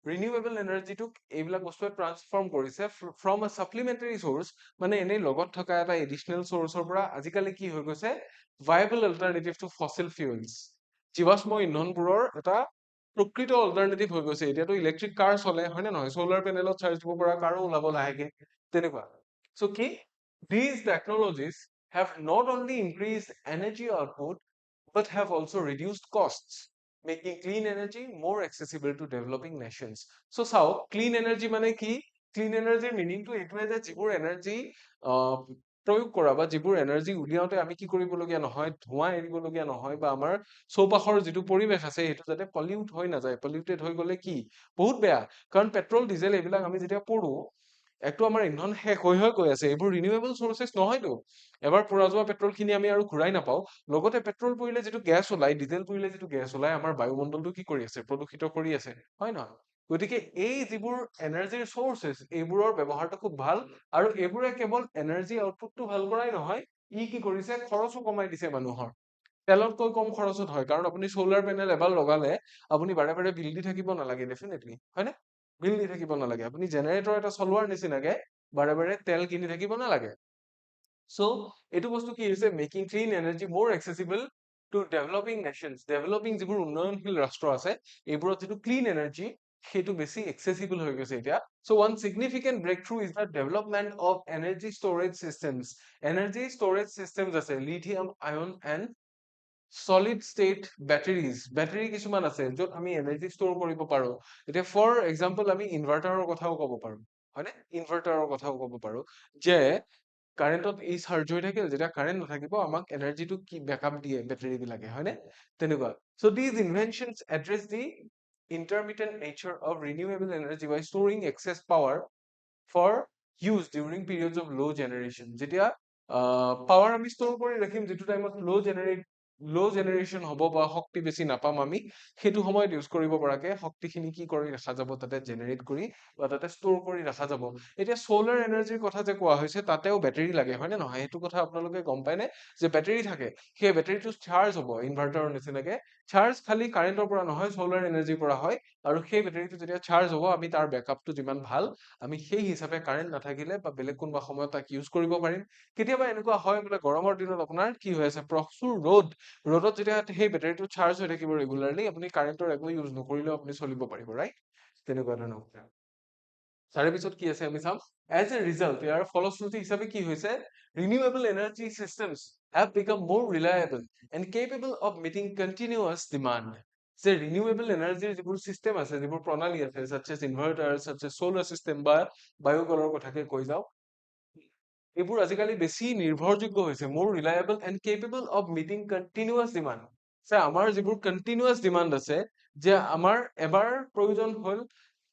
ৰিনিউৱেবল এনাৰ্জিটোক এইবিলাক বস্তুৱে ট্ৰান্সফৰ্ম কৰিছে ফ্ৰম আ সাপ্লিমেন্টাৰী সোৰ্স মানে এনেই লগত থকা এটা এডিশনেল সোৰ্সৰ পৰা আজিকালি কি হৈ গৈছে ভায়াবল অল্টাৰনেটিভ টু ফসিল ফিউলছ জীৱাশ্ম ইন্ধনবোৰৰ এটা প্ৰকৃত অল্টাৰনেটিভ হৈ গৈছে এতিয়াতো ইলেক্ট্ৰিক কাৰ চলে হয় নে নহয় সোলাৰ পেনেলত চাৰ্জ দিব পৰা কাৰো ওলাব লাহেকে তেনেকুৱা সো কি these technologies have not only increased energy output but have also reduced costs making clean energy more accessible to developing nations so চাও clean energy মানে কি clean energy meaning to এইটোৱে যে যিবোৰ এনাৰ্জি প্ৰয়োগ কৰা বা যিবোৰ এনাৰ্জি উলিয়াওতে আমি কি কৰিবলগীয়া নহয় ধোঁৱা এৰিবলগীয়া নহয় বা আমাৰ চৌপাশৰ যিটো পৰিবেশ আছে সেইটো যাতে পলিউট হৈ নাযায় পলিউটেড হৈ গলে কি বহুত বেয়া কাৰণ পেট্ৰল ডিজেল এইবিলাক আমি যেতিয়া পঢ়ো একটো আমাৰ ইন্ধন শেষ হৈ গৈ আছে এইবোৰ ৰিনিউৱেবল সোৰ্সেছ নহয়তো এবাৰ পুৰা যোৱা পেট্ৰল খিনি আমি আৰু ঘূৰাই নাপাও লগতে পেট্ৰল পৰিলে যেটো গ্যাস ওলাই ডিজেল পৰিলে যেটো গ্যাস ওলাই আমাৰ বায়ুমণ্ডলটো কি কৰি আছে প্ৰদূষিত কৰি আছে হয় নহয় গতিকে এই যিবোৰ এনাৰ্জিৰ সোৰ্সেছ এইবোৰৰ ব্যৱহাৰটো খুব ভাল আৰু এইবোৰে কেৱল এনাৰ্জি আউটপুটটো ভাল কৰাই নহয় ই কি কৰিছে খৰচো কমাই দিছে মানুহৰ তেলতকৈ কম খৰচত হয় কাৰণ আপুনি সোলাৰ পেনেল এবাৰ লগালে আপুনি বাৰে বাৰে বিল দি থাকিব নালাগে ডেফিনেটলি হয়নে বিল দি থাকিব নালাগে আপুনি জেনাৰেটৰ এটা চলোৱাৰ নিচিনাকে বাৰে বাৰে তেল কিনি থাকিব নালাগে সো এইটো বস্তু কি হৈছে making clean energy more accessible to developing nations developing যিবোৰ উন্নয়নশীল ৰাষ্ট্ৰ আছে এইবোৰত যিটো ক্লিন এনাৰ্জি সেইটো বেছি এক্সেসিবল হৈ গৈছে এতিয়া so one significant breakthrough is the development of energy storage systems energy storage systems আছে lithium ion and solid state batteries battery কিছুমান আছে য'ত আমি এনাৰ্জি ষ্টৰ কৰিব পাৰো এতিয়া ফৰ এক্সাম্পল আমি ইনভাৰ্টাৰৰ কথাও ক'ব পাৰো হয়নে ইনভাৰ্টাৰৰ কথাও ক'ব পাৰো যে কাৰেণ্টত এই চাৰ্জ হৈ থাকিল যেতিয়া কাৰেণ্ট নাথাকিব আমাক এনাৰ্জিটো কি বেকআপ দিয়ে বেটাৰী বিলাকে হয়নে তেনেকুৱা so these inventions address the intermittent nature of renewable energy by storing excess power for use during periods of low generation যেতিয়া পাৱাৰ আমি ষ্টৰ কৰি ৰাখিম যেটো টাইমত লো জেনাৰেশন হ'ব বা শক্তি বেছি নাপাম আমি সেইটো সময়ত ইউজ কৰিব পৰাকে শক্তিখিনি কি কৰি ৰাখা যাব তাতে জেনাৰেট কৰি বা তাতে ষ্টৰ কৰি ৰাখা যাব এতিয়া সোলাৰ এনাৰ্জিৰ কথা যে কোৱা হৈছে তাতেও বেটাৰী লাগে হয় নে নহয় সেইটো কথা আপোনালোকে গম পায় নে যে বেটাৰী থাকে সেই বেটাৰীটো চাৰ্জ হ'ব ইনভাৰ্টাৰৰ নিচিনাকে চাৰ্জ খালি কাৰেণ্টৰ পৰা নহয় সোলাৰ এনাৰ্জিৰ পৰা হয় আৰু সেই বেটাৰীটো যেতিয়া চাৰ্জ হ'ব আমি তাৰ বেকআপটো যিমান ভাল আমি সেই হিচাপে কাৰেণ্ট নাথাকিলে বা বেলেগ কোনোবা সময়ত তাক ইউজ কৰিব পাৰিম কেতিয়াবা এনেকুৱা হয় বোলে গৰমৰ দিনত আপোনাৰ কি হৈ আছে প্ৰচুৰ ৰ'দত যেতিয়া সেই বেটাৰীটো চাৰ্জ হৈ থাকিব ৰেগুলাৰলি আপুনি কাৰেণ্টৰ একো ইউজ নকৰিলেও আপুনি চলিব পাৰিব ৰাইট তেনেকুৱা ধৰণৰ তাৰে পিছত কি আছে আমি চাম এজ এ ৰিজাল্ট ইয়াৰ ফলশ্ৰুতি হিচাপে কি হৈছে renewable energy systems have become more reliable and capable of meeting continuous demand যে ৰিনিউৱেবল এনাৰ্জিৰ যিবোৰ চিষ্টেম আছে যিবোৰ প্ৰণালী আছে such as inverter such as solar system বা বায়ুকলৰ কথাকে কৈ যাওঁ এইবোৰ আজিকালি বেছি নিৰ্ভৰযোগ্য হৈছে মোৰ reliable and capable of meeting continuous demand যে আমাৰ যিবোৰ কণ্টিনিউৱাছ ডিমাণ্ড আছে যে আমাৰ এবাৰ প্ৰয়োজন হ'ল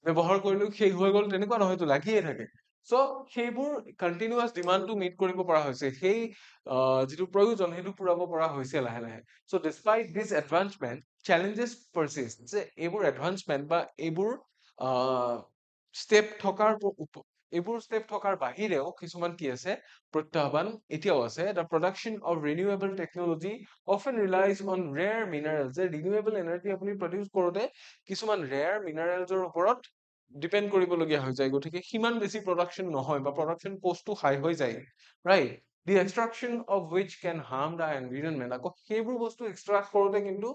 ব্যৱহাৰ কৰিলো শেষ হৈ গ'ল তেনেকুৱা নহয়তো লাগিয়ে থাকে চ' সেইবোৰ কণ্টিনিউৱাছ ডিমাণ্ডটো মিট কৰিব পৰা হৈছে সেই যিটো প্ৰয়োজন সেইটো পূৰাব পৰা হৈছে লাহে লাহে চ' ডিছপাইট দিছ এডভান্সমেণ্ট চেলেঞ্জেছ পাৰচিষ্ট যে এইবোৰ এডভান্সমেণ্ট বা এইবোৰ ষ্টেপ থকাৰ বাহিৰেও কিছুমান কি আছে প্ৰত্যাহ্বান এতিয়াও আছে the production of renewable technology often relies on rare mineral যে ৰিনিউৱেবল এনাৰ্জি আপুনি প্ৰডিউচ কৰোঁতে কিছুমান ৰেয়াৰ মিনাৰেলছৰ ওপৰত ডিপেণ্ড কৰিবলগীয়া হৈ যায় গতিকে সিমান বেছি প্ৰডাকশ্যন নহয় বা প্ৰডাকশ্যন কষ্টটো হাই হৈ যায় right the extraction of which can harm the environment আকৌ সেইবোৰ বস্তু এক্সট্ৰাক্ট কৰোঁতে কিন্তু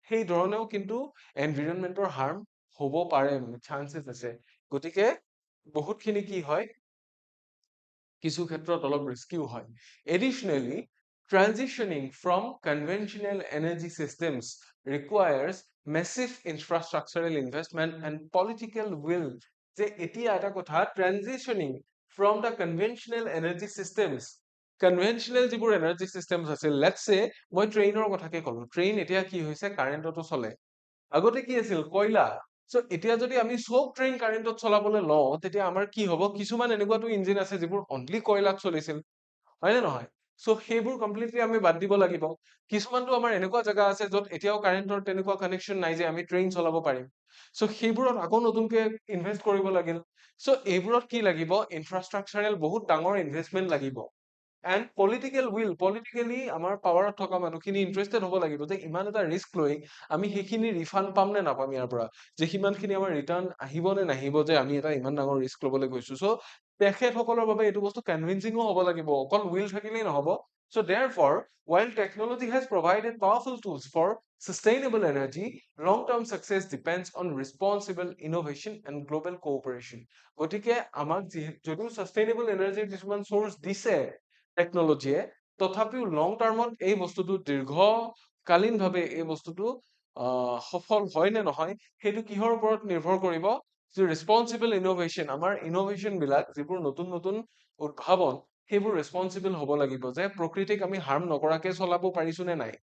সেই ধৰণেও কিন্তু এনভাইৰনমেণ্টৰ হাৰ্ম হ'ব পাৰে চান্সেছ আছে গতিকে বহুতখিনি কি হয় কিছু ক্ষেত্ৰত অলপ ৰিস্কিও হয় এডিশনেলি transitioning from conventional energy systems requires massive infrastructural investment and political will যে এতিয়া এটা কথা transitioning from the conventional energy systems conventional যিবোৰ এনাৰ্জি চিষ্টেমছ আছিল লেটছ চে মই ট্ৰেইনৰ কথাকে ক'লো ট্ৰেইন এতিয়া কি হৈছে কাৰেণ্টতো চলে আগতে কি আছিল কয়লা চ' এতিয়া যদি আমি চব ট্ৰেইন কাৰেণ্টত চলাবলৈ লওঁ তেতিয়া আমাৰ কি হ'ব কিছুমান এনেকুৱাতো ইঞ্জিন আছে যিবোৰ অনলি কয়লাত চলিছিল হয় নে নহয় চ' সেইবোৰ কমপ্লিটলি আমি বাদ দিব লাগিব কিছুমানটো আমাৰ এনেকুৱা জেগা আছে য'ত এতিয়াও কাৰেণ্টৰ তেনেকুৱা কানেকশ্যন নাই যে আমি ট্ৰেইন চলাব পাৰিম চ' সেইবোৰত আকৌ নতুনকে ইনভেষ্ট কৰিব লাগিল চ' এইবোৰত কি লাগিব ইনফ্ৰাষ্ট্ৰাকচাৰেল বহুত ডাঙৰ ইনভেষ্টমেণ্ট লাগিব এণ্ড পলিটিকেলি আমাৰ পাৱাৰত থকা মানুহখিনি ইণ্টাৰেষ্টেড হ'ব লাগিব যে ইমান এটা ৰিস্ক লৈ আমি সেইখিনি ৰিফাণ্ড পাম নে নাপাম ইয়াৰ পৰা যে সিমানখিনি আমাৰ ৰিটাৰ্ণ আহিব নে নাহিব যে আমি এটা ইমান ডাঙৰ ৰিস্ক ল'বলৈ গৈছো চ' তেখেতসকলৰ বাবে এইটো বস্তু কনভিনচিঙো হ'ব লাগিব অকল উইল থাকিলেই নহ'ব চ' therefore while technology has provided powerful tools for sustainable energy long-term success depends on responsible innovation and global cooperation গতিকে আমাক যদিও সাস্টেইনেবল এনাৰ্জিৰ কিছুমান চ'ৰ্চ দিছে টেকনলজিয়ে তথাপিও লং টাৰ্মত এই বস্তুটো দীৰ্ঘকালীনভাৱে এই বস্তুটো সফল হয় নে নহয় সেইটো কিহৰ ওপৰত নিৰ্ভৰ কৰিব যে ৰেছপন্সিবল ইনোভেশ্যন আমাৰ ইনোভেশ্যন বিলাক যিবোৰ নতুন নতুন উদ্ভাৱন সেইবোৰ ৰেছপন্সিবল হ'ব লাগিব যে প্ৰকৃতিক আমি হাৰ্ম নকৰাকে চলাব পাৰিছো নে নাই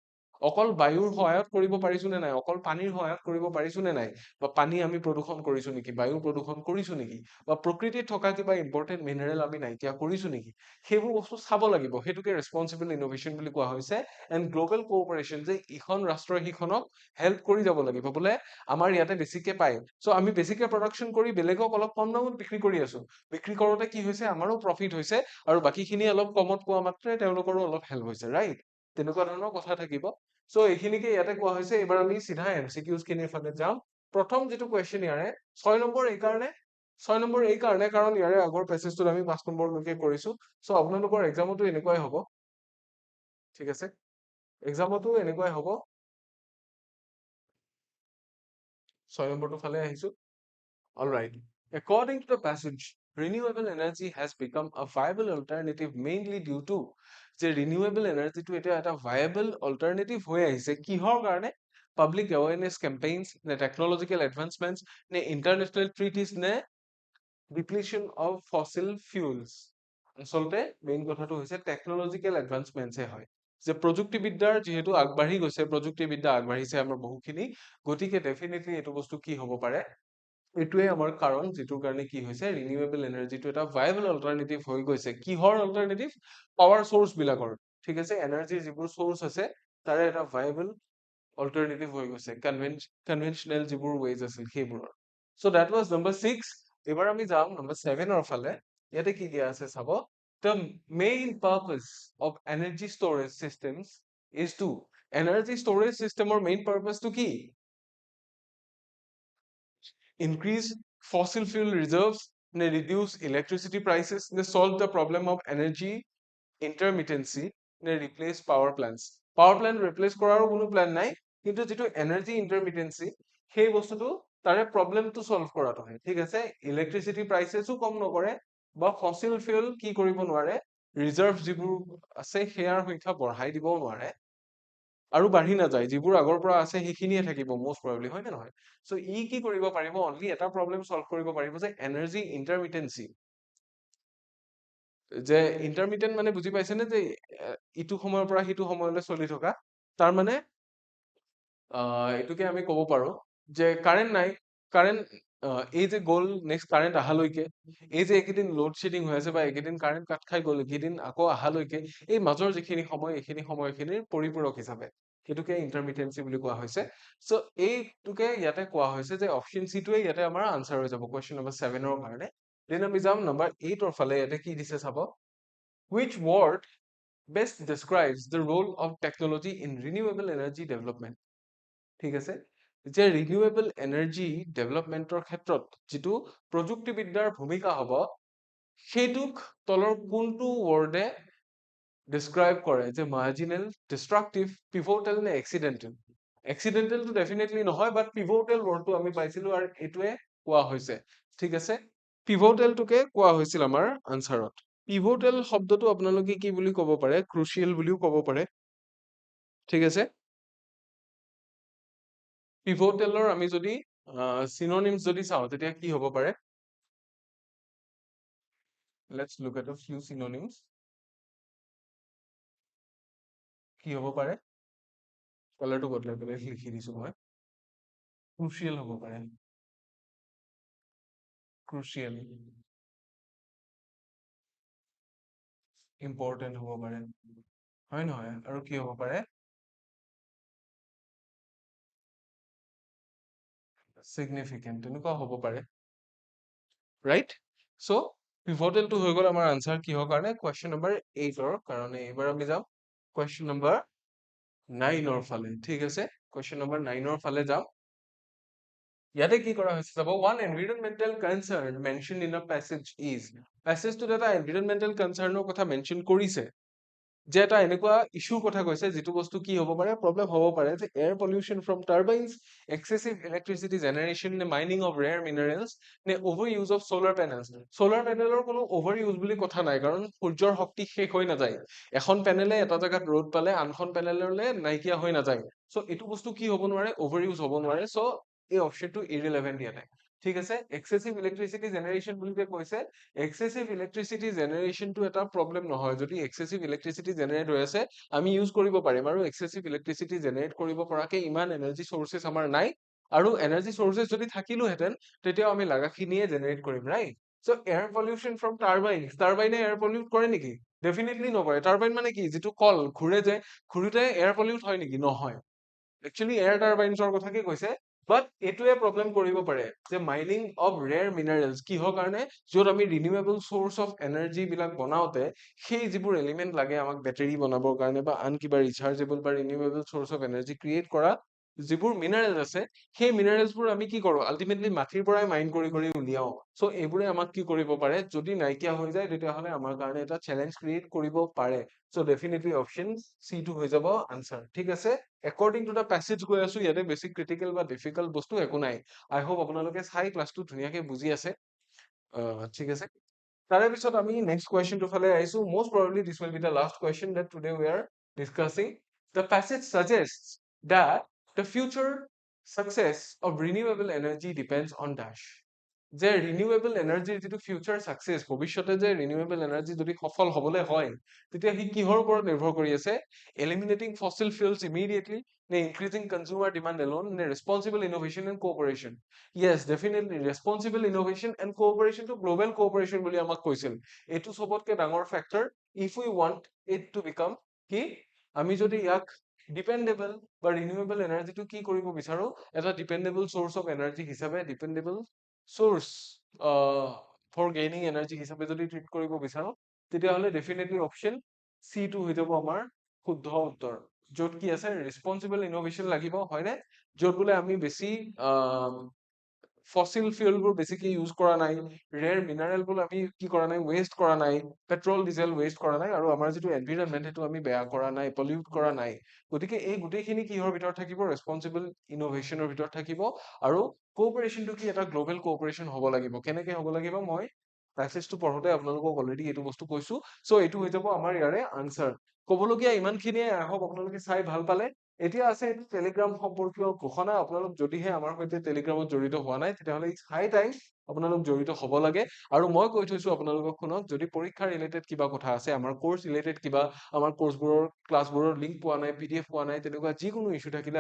অকল বায়ুৰ সহায়ত কৰিব পাৰিছো নে নাই অকল পানীৰ সহায়ত কৰিব পাৰিছো নে নাই বা পানী আমি প্ৰদূষণ কৰিছো নেকি বায়ু প্ৰদূষণ কৰিছো নেকি বা প্ৰকৃতিত থকা কিবা ইম্পৰ্টেণ্ট মিনাৰেল আমি নাইকিয়া কৰিছো নেকি সেইবোৰ বস্তু চাব লাগিব সেইটোকে ৰেছপন্সিবল ইনোভেশ্যন বুলি কোৱা হৈছে এণ্ড গ্ল'বেল কোঅপাৰেশ্যন যে ইখন ৰাষ্ট্ৰই সিখনক হেল্প কৰি যাব লাগিব বোলে আমাৰ ইয়াতে বেছিকে পায় চ' আমি বেছিকে প্ৰডাকশ্যন কৰি বেলেগক অলপ কম দামত বিক্ৰী কৰি আছো বিক্ৰী কৰোঁতে কি হৈছে আমাৰো প্ৰফিট হৈছে আৰু বাকীখিনি অলপ কমত পোৱা মাত্ৰে তেওঁলোকৰো অলপ হেল্প হৈছে ৰাইট তেনেকুৱা ধৰণৰ কথা থাকিব চ' এইখিনিকে ইয়াতে কোৱা হৈছে এইবাৰ আমি চিধা এমচিকিউজ খিনিৰ ফালে যাম প্ৰথম যিটো কুৱেশ্যন ইয়াৰে 6 নম্বৰ এই কাৰণে কাৰণ ইয়াৰে আগৰ পেছেজটোত আমি 5 নম্বৰলৈকে কৰিছো চ' আপোনালোকৰ এক্সামতো এনেকুৱাই হ'ব ঠিক আছে এক্সামতো এনেকুৱাই হ'ব 6 নম্বৰটো ফালে আহিছো alright according to the passage renewable energy has become a viable alternative mainly due to যে renewable energy টো এতিয়া এটা viable alternative হৈ আহিছে কিহৰ কাৰণে public awareness campaigns নে technological advancements নে international treaties নে depletion of fossil fuels আচলতে মেইন কথাটো হৈছে টেকনলজিকেল এডভান্সমেণ্টছে হয় যে প্ৰযুক্তিবিদ্যাৰ যিহেতু আগবাঢ়ি গৈছে প্ৰযুক্তিবিদ্যা আগবাঢ়িছে আমাৰ বহুখিনি গতিকে ডেফিনেটলি এইটো বস্তু কি হ'ব পাৰে এইটোৱে আমাৰ কাৰণ যিটোৰ কাৰণে কি হৈছে ৰিনিউৱেবল এনাৰ্জিটো এটা ভাইবল অল্টাৰনেটিভ হৈ গৈছে কিহৰ অল্টাৰনেটিভ পাৱাৰ চ'ৰ্চ বিলাকৰ ঠিক আছে এনাৰ্জিৰ যিবোৰ চ'ৰ্চ আছে তাৰে এটা ভাইবল অল্টাৰনেটিভ হৈ গৈছে কনভেনচনেল যিবোৰ ৱেজ আছিল সেইবোৰৰ চ' দেট ৱাজ নম্বৰ 6 এবাৰ আমি যাম নম্বৰ 7ৰ ফালে ইয়াতে কি দিয়া আছে চাব the main purpose of energy storage systems is to energy storage system or main purpose to কি increase fossil fuel reserves নে reduce electricity prices নে solve the problem of energy intermittency নে replace power plant replace কৰাৰো কোনো plan নাই কিন্তু যিটো energy intermittency সেই বস্তুটো তাৰে প্ৰব্লেমটো সলভ কৰাটো হয়, ঠিক আছে। ইলেক্ট্ৰিচিটি প্ৰাইচেছো কম নকৰে বা ফসিল ফিউল কি কৰিব নোৱাৰে, ৰিজাৰ্ভ যিবোৰ আছে সেয়াৰ সংখ্যা বঢ়াই দিবও নোৱাৰে আৰু বাঢ়ি নাযায়, যিবোৰ আগৰ পৰা আছে সেইখিনিয়ে থাকিব মোষ্ট প্ৰবেবলি, হয় নে নহয়? চ' ই কি কৰিব পাৰিব, অনলি এটা প্ৰব্লেম সলভ কৰিব পাৰিব যে এনাৰ্জি ইণ্টাৰমিটেঞ্চি। যে ইণ্টাৰমিটেণ্ট মানে বুজি পাইছেনে, যে ইটো সময়ৰ পৰা সিটো সময়লৈ চলি থকা, তাৰ মানে এইটোকে আমি ক'ব পাৰো যে কাৰেণ্ট নাই, কাৰেণ্ট এই যে গ'ল নেক্সট কাৰেণ্ট অহালৈকে, এই যে এইকেইদিন লোড শ্বেডিং হৈ আছে বা এইকেইদিন কাৰেণ্ট কাট খাই গ'ল, এইকেইদিন আকৌ অহালৈকে, এই মাজৰ যিখিনি সময় এইখিনি সময়খিনিৰ পৰিপূৰক হিচাপে সেইটোকে ইণ্টাৰমিটেঞ্চি বুলি কোৱা হৈছে। চ' এইটোকে ইয়াতে কোৱা হৈছে যে অপশ্যন চিটোৱে ইয়াতে আমাৰ আনচাৰ হৈ যাব কুৱেশ্যন নম্বৰ 7ৰ কাৰণে। দেন আমি যাম নম্বৰ 8ৰ ফালে। ইয়াতে কি দিছে চাব, which word best describes the role of technology in renewable energy development। ঠিক আছে, যে ৰিনিউৱেবল এনাৰ্জি ডেভেলপমেণ্টৰ ক্ষেত্ৰত যিটো প্ৰযুক্তিবিদ্যাৰ ভূমিকা হ'ব, সেইটোক তলৰ কোনটো ৱৰ্ডে ডিছক্ৰাইব কৰে, যে মাৰ্জিনেল, ডিষ্ট্ৰাকটিভ, পিভটেল নে এক্সিডেণ্টেল। এক্সিডেণ্টেলটো ডেফিনেটলি নহয়, বাট পিভটেল ৱৰ্ডটো আমি পাইছিলো আৰু এইটোৱে কোৱা হৈছে, ঠিক আছে। পিভটেলটোকে কোৱা হৈছিল আমাৰ আনচাৰত। পিভটেল শব্দটো আপোনালোকে কি বুলি ক'ব পাৰে, ক্ৰুচিয়েল বুলিও ক'ব পাৰে, ঠিক আছে। পিভটেলৰ আমি যদি চিনোনিমছ যদি চাওঁ তেতিয়া কি হ'ব পাৰে, let's look at a few synonyms. কি হ'ব পাৰে, কালাৰটো বদলাই পেলাই লিখি দিছো মই, ক্ৰুচিয়েল হ'ব পাৰে, ক্ৰুচিয়েল, ইম্পৰ্টেণ্ট হ'ব পাৰে, হয় নহয়, আৰু কি হ'ব পাৰে, চিগনিফিকেণ্ট, তেনেকুৱা হ'ব পাৰে, ৰাইট। চ' পিভটেলটো হৈ গ'ল আমাৰ আনচাৰ কিহৰ কাৰণে, কুৱেশ্যন নম্বৰ 8ৰ কাৰণে। এইবাৰ আমি যাম কুৱেশ্যন নম্বৰ 9ৰ ফালে, ঠিক আছে। কুৱেশ্যন নম্বৰ 9ৰ ফালে যাম। ইয়াতে কি কৰা হৈছে চাব, one environmental concern mention in a passage is, পেছেজটোত এটা এনভাইৰনমেন্টেল কনচাৰ্নৰ কথা মেনশ্যন কৰিছে, যে এটা এনেকুৱা ইছ্যুৰ কথা কৈছে যিটো বস্তু কি হ'ব পাৰে, প্ৰব্লেম হ'ব পাৰে, যে air pollution from turbines, excessive electricity generation, নে মাইনিং অফ ৰেয়াৰ মিনাৰেলছ, নে over use of solar panels. চলাৰ পেনেলৰ কোনো অভাৰ ইউজ বুলি কথা নাই, কাৰণ সূৰ্যৰ শক্তি শেষ হৈ নাযায়, এখন পেনেলে এটা জেগাত ৰ'দ পালে আনখন পেনেললে নাইকিয়া হৈ নাযায়। চ' এইটো বস্তু কি হ'ব নোৱাৰে, অভাৰ ইউজ হ'ব নোৱাৰে। চ' এই অপশ্যনটো ইৰিলেভেণ্ট ইয়াতে, ঠিক আছে। এক্সেছিভ ইলেক্ট্ৰিচিটি জেনেৰেশ্যন বুলি যে কৈছে, এক্সেছিভ ইলেক্ট্ৰিচিটি জেনেৰেশ্যনটো এটা প্ৰব্লেম নহয়। যদি এক্সেছিভ ইলেক্ট্ৰিচিটি জেনেৰেট হৈ আছে, আমি ইউজ কৰিব পাৰিম, আৰু এক্সেছিভ ইলেক্ট্ৰিচিটি জেনেৰেট কৰিব পৰাকে ইমান এনাৰ্জি চৰ্চেছ আমাৰ নাই, আৰু এনাৰ্জি চৰ্চেছ যদি থাকিলোহেঁতেন তেতিয়াও আমি লাগাখিনিয়ে জেনেৰেট কৰিম, right. So' air pollution from turbine, টাৰ্বাইনে এয়াৰ পলিউট কৰে নেকি, ডেফিনেটলি নকৰে। টাৰ্বাইন মানে কি, যিটো কল ঘূৰে যে, ঘূৰোতে এয়াৰ পলিউট হয় নেকি, নহয়। একচুৱেলি এয়াৰ টাৰ্বাইনছৰ কথাকে কৈছে, বাট এইটোৱে প্ৰব্লেম কৰিব পাৰে, যে মাইনিং অফ ৰেয়াৰ মিনাৰেলছ, কিহৰ কাৰণে, য'ত আমি ৰিনিউৱেবল চ'ৰ্চ অফ এনাৰ্জি বিলাক বনাওতে সেই যিবোৰ এলিমেন্ট লাগে আমাক বেটাৰী বনাবৰ কাৰণে বা আন কিবা ৰিচাৰ্জেবল বা renewable source of energy create কৰা যিবোৰ মিনাৰেল আছে, সেই মিনাৰেলছবোৰ আমি কি কৰো, আল্টিমেটলি মাটিৰ পৰাই মাইন কৰি কৰি উলিয়াও। চ' এইবোৰে আমাক কি কৰিব পাৰে, যদি নাইকিয়া হৈ যায় তেতিয়াহ'লে আমাৰ কাৰণে এটা চেলেঞ্জ ক্ৰিয়েট কৰিব পাৰে। চ' ডেফিনেটলি অপশ্যন চিটো হৈ যাব আনচাৰ, ঠিক আছে। একৰ্ডিং টু দা পেছেজ গৈ আছো, ইয়াতে বেছি ক্ৰিটিকেল বা ডিফিকাল্ট বস্তু একো নাই। আই হোপ আপোনালোকে চাই ক্লাছটো ধুনীয়াকে বুজি আছে, ঠিক আছে। তাৰে পিছত আমি নেক্সট কুৱেশ্যনটোৰ ফালে আহিছো। Most probably this will be the last question that today we are discussing. The passage suggests that the future success of renewable energy depends on dash. যে ৰিনিউৱেবল এনাৰ্জিৰ যিটো ফিউচাৰ ছাকচেছ, ভৱিষ্যতে যে ৰিনিউৱেবল এনাৰ্জি যদি সফল হ'বলৈ হয়, তেতিয়া সি কিহৰ ওপৰত নিৰ্ভৰ কৰি আছে, এলিমিনেটিং ফসিল ফিউলছ ইমিডিয়েটলি, নে ইনক্ৰিজিং কনজিউমাৰ ডিমাণ্ড এলোন, নে responsible innovation and cooperation. Yes, definitely responsible innovation and কোঅপাৰেশ্যনটো গ্ল'বেল কোঅপাৰেশ্যন বুলি আমাক কৈছিল। এইটো চবতকে ডাঙৰ factor, if we want it to become কি, আমি যদি ইয়াক ডিপেণ্ডেবল বা ৰিনিউৱেবল এনাৰ্জিটো কি কৰিব বিচাৰো, এটা ডিপেণ্ডেবল চ'ৰ্চ অফ এনাৰ্জি হিচাপে, dependable source for gaining energy হিচাপে যদি ট্ৰিট কৰিব বিচাৰো, তেতিয়াহ'লে ডেফিনেটলি অপশ্যন চিটো হৈ যাব আমাৰ শুদ্ধ উত্তৰ, য'ত কি আছে ৰেছপন্সিবল ইনোভেশ্যন লাগিব, হয়নে, য'ত বোলে আমি বেছি ফসিল ফিউলবোৰ বেছিকে ইউজ কৰা নাই, ৰেয়াৰ মিনাৰেলবোৰ আমি কি কৰা নাই, ৱেষ্ট কৰা নাই, পেট্ৰল ডিজেল ৱেষ্ট কৰা নাই, আৰু আমাৰ যিটো এনভাইৰনমেন্ট সেইটো আমি বেয়া কৰা নাই, পলিউট কৰা নাই। গতিকে এই গোটেইখিনি কিহৰ ভিতৰত থাকিব, ৰেছপনচিবল ইনোভেশ্যনৰ ভিতৰত থাকিব। আৰু কোঅপাৰেশ্যনটো কি, এটা গ্ল'বেল কোঅপাৰেশ্যন হ'ব লাগিব। কেনেকে হ'ব লাগিব, মই মেছেজটো পঢ়োতে আপোনালোকক অলৰেডি এইটো বস্তু কৈছো। চ' এইটো হৈ যাব আমাৰ ইয়াৰে আনচাৰ। ক'বলগীয়া ইমানখিনিয়ে, আই হোপ আপোনালোকে চাই ভাল পালে। এতিয়া আছে এইটো টেলিগ্ৰাম সম্পৰ্কীয় ঘোষণা। আপোনালোক যদিহে আমাৰ সৈতে টেলিগ্ৰামত জড়িত হোৱা নাই, তেতিয়াহ'লে ইটছ হাই টাইম আপোনালোক জড়িত হ'ব লাগে। আৰু মই কৈ থৈছো আপোনালোকক, শুনক, যদি পৰীক্ষা ৰিলেটেড কিবা কথা আছে, আমাৰ কোৰ্চ ৰিলেটেড কিবা, আমাৰ কোৰ্চবোৰৰ ক্লাছবোৰৰ লিংক পোৱা নাই, PDF পোৱা নাই, তেনেকুৱা যিকোনো ইছ্যু থাকিলে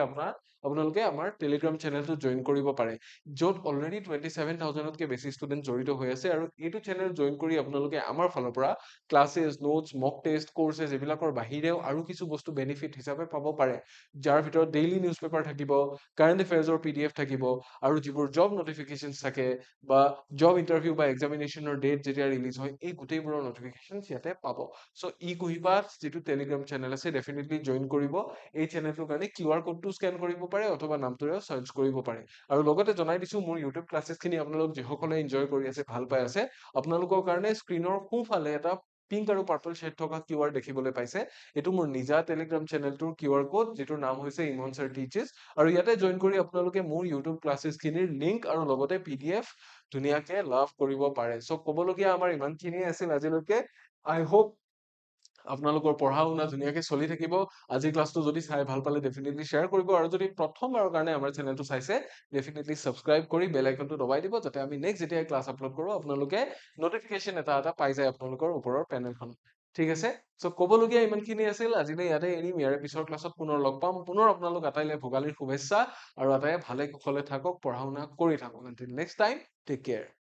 আপোনালোকে আমাৰ টেলিগ্ৰাম চেনেলটো জইন কৰিব পাৰে, য'ত অলৰেডি 27,000তকৈ বেছি ষ্টুডেণ্ট জড়িত হৈ আছে। আৰু এইটো চেনেল জইন কৰি আপোনালোকে আমাৰ ফালৰ পৰা ক্লাছেছ, নোটছ, মক টেষ্ট, কোৰ্চেছ এইবিলাকৰ বাহিৰেও আৰু কিছু বস্তু বেনিফিট হিচাপে পাব পাৰে, যাৰ ভিতৰত ডেইলি নিউজ পেপাৰ থাকিব, কাৰেণ্ট এফেয়াৰ্ছৰ PDF থাকিব, আৰু যিবোৰ জব নটিফিকেশ্যনছ থাকে বা জব ইণ্টাৰভিউ বা এক্সামিনেশ্যনৰ ডেট যেতিয়া ৰিলিজ হয়, এই গোটেইবোৰৰ নটিফিকেশ্যনছ ইয়াতে পাব। চ' কুহিপাত যিটো টেলিগ্ৰাম চেনেল আছে, ডেফিনেটলি জইন কৰিব। এই চেনেলটোৰ কাৰণে QR কোডটো স্কেন কৰিব পাৰে, অথবা নামটোৰেও চাৰ্চ কৰিব পাৰে। আৰু লগতে জনাই দিছো, মোৰ ইউটিউব ক্লাছেছখিনি আপোনালোক যিসকলে এনজয় কৰি আছে, ভাল পাই আছে, আপোনালোকৰ কাৰণে স্ক্ৰীনৰ সোঁফালে এটা পিংক আৰু পাৰ্পল শ্বেড থকা QR দেখিবলৈ পাইছে। এইটো মোৰ নিজা টেলিগ্ৰাম চেনেলটোৰ QR কোড, যিটোৰ নাম হৈছে ইমন ছাৰ টিচেছ। আৰু ইয়াতে জইন কৰি আপোনালোকে মোৰ ইউটিউব ক্লাছেছখিনিৰ লিংক আৰু লগতে PDF ধুনীয়াকে লাভ কৰিব পাৰে। চ' ক'বলগীয়া আমাৰ ইমানখিনিয়ে আছিল আজিলৈকে। আই হোপ আপোনালোকৰ পঢ়া শুনা ধুনীয়াকে চলি থাকিব। আজি ক্লাছটো যদি চাই ভাল পালে ডেফিনেটলি শ্বেয়াৰ কৰিব, আৰু যদি প্ৰথমবাৰৰ কাৰণে আমাৰ চেনেলটো চাইছে, ডেফিনেটলি ছাবস্ক্ৰাইব কৰি বেল আইকনটো দবাই দিব, যাতে আমি নেক্সট যেতিয়া ক্লাছ আপলোড কৰোঁ, আপোনালোকে নটিফিকেশ্যন এটা পাই যায় আপোনালোকৰ ওপৰৰ পেনেলখন। ঠিক আছে, চ' ক'বলগীয়া ইমানখিনি আছিল। আজিলৈ ইয়াতে এৰিম। ইয়াৰে পিছৰ ক্লাছত পুনৰ লগ পাম। পুনৰ আপোনালোক আটাইলে ভোগালীৰ শুভেচ্ছা, আৰু আটাইয়ে ভালে কুশলে থাকক, পঢ়া শুনা কৰি থাকক। Until next time, take care.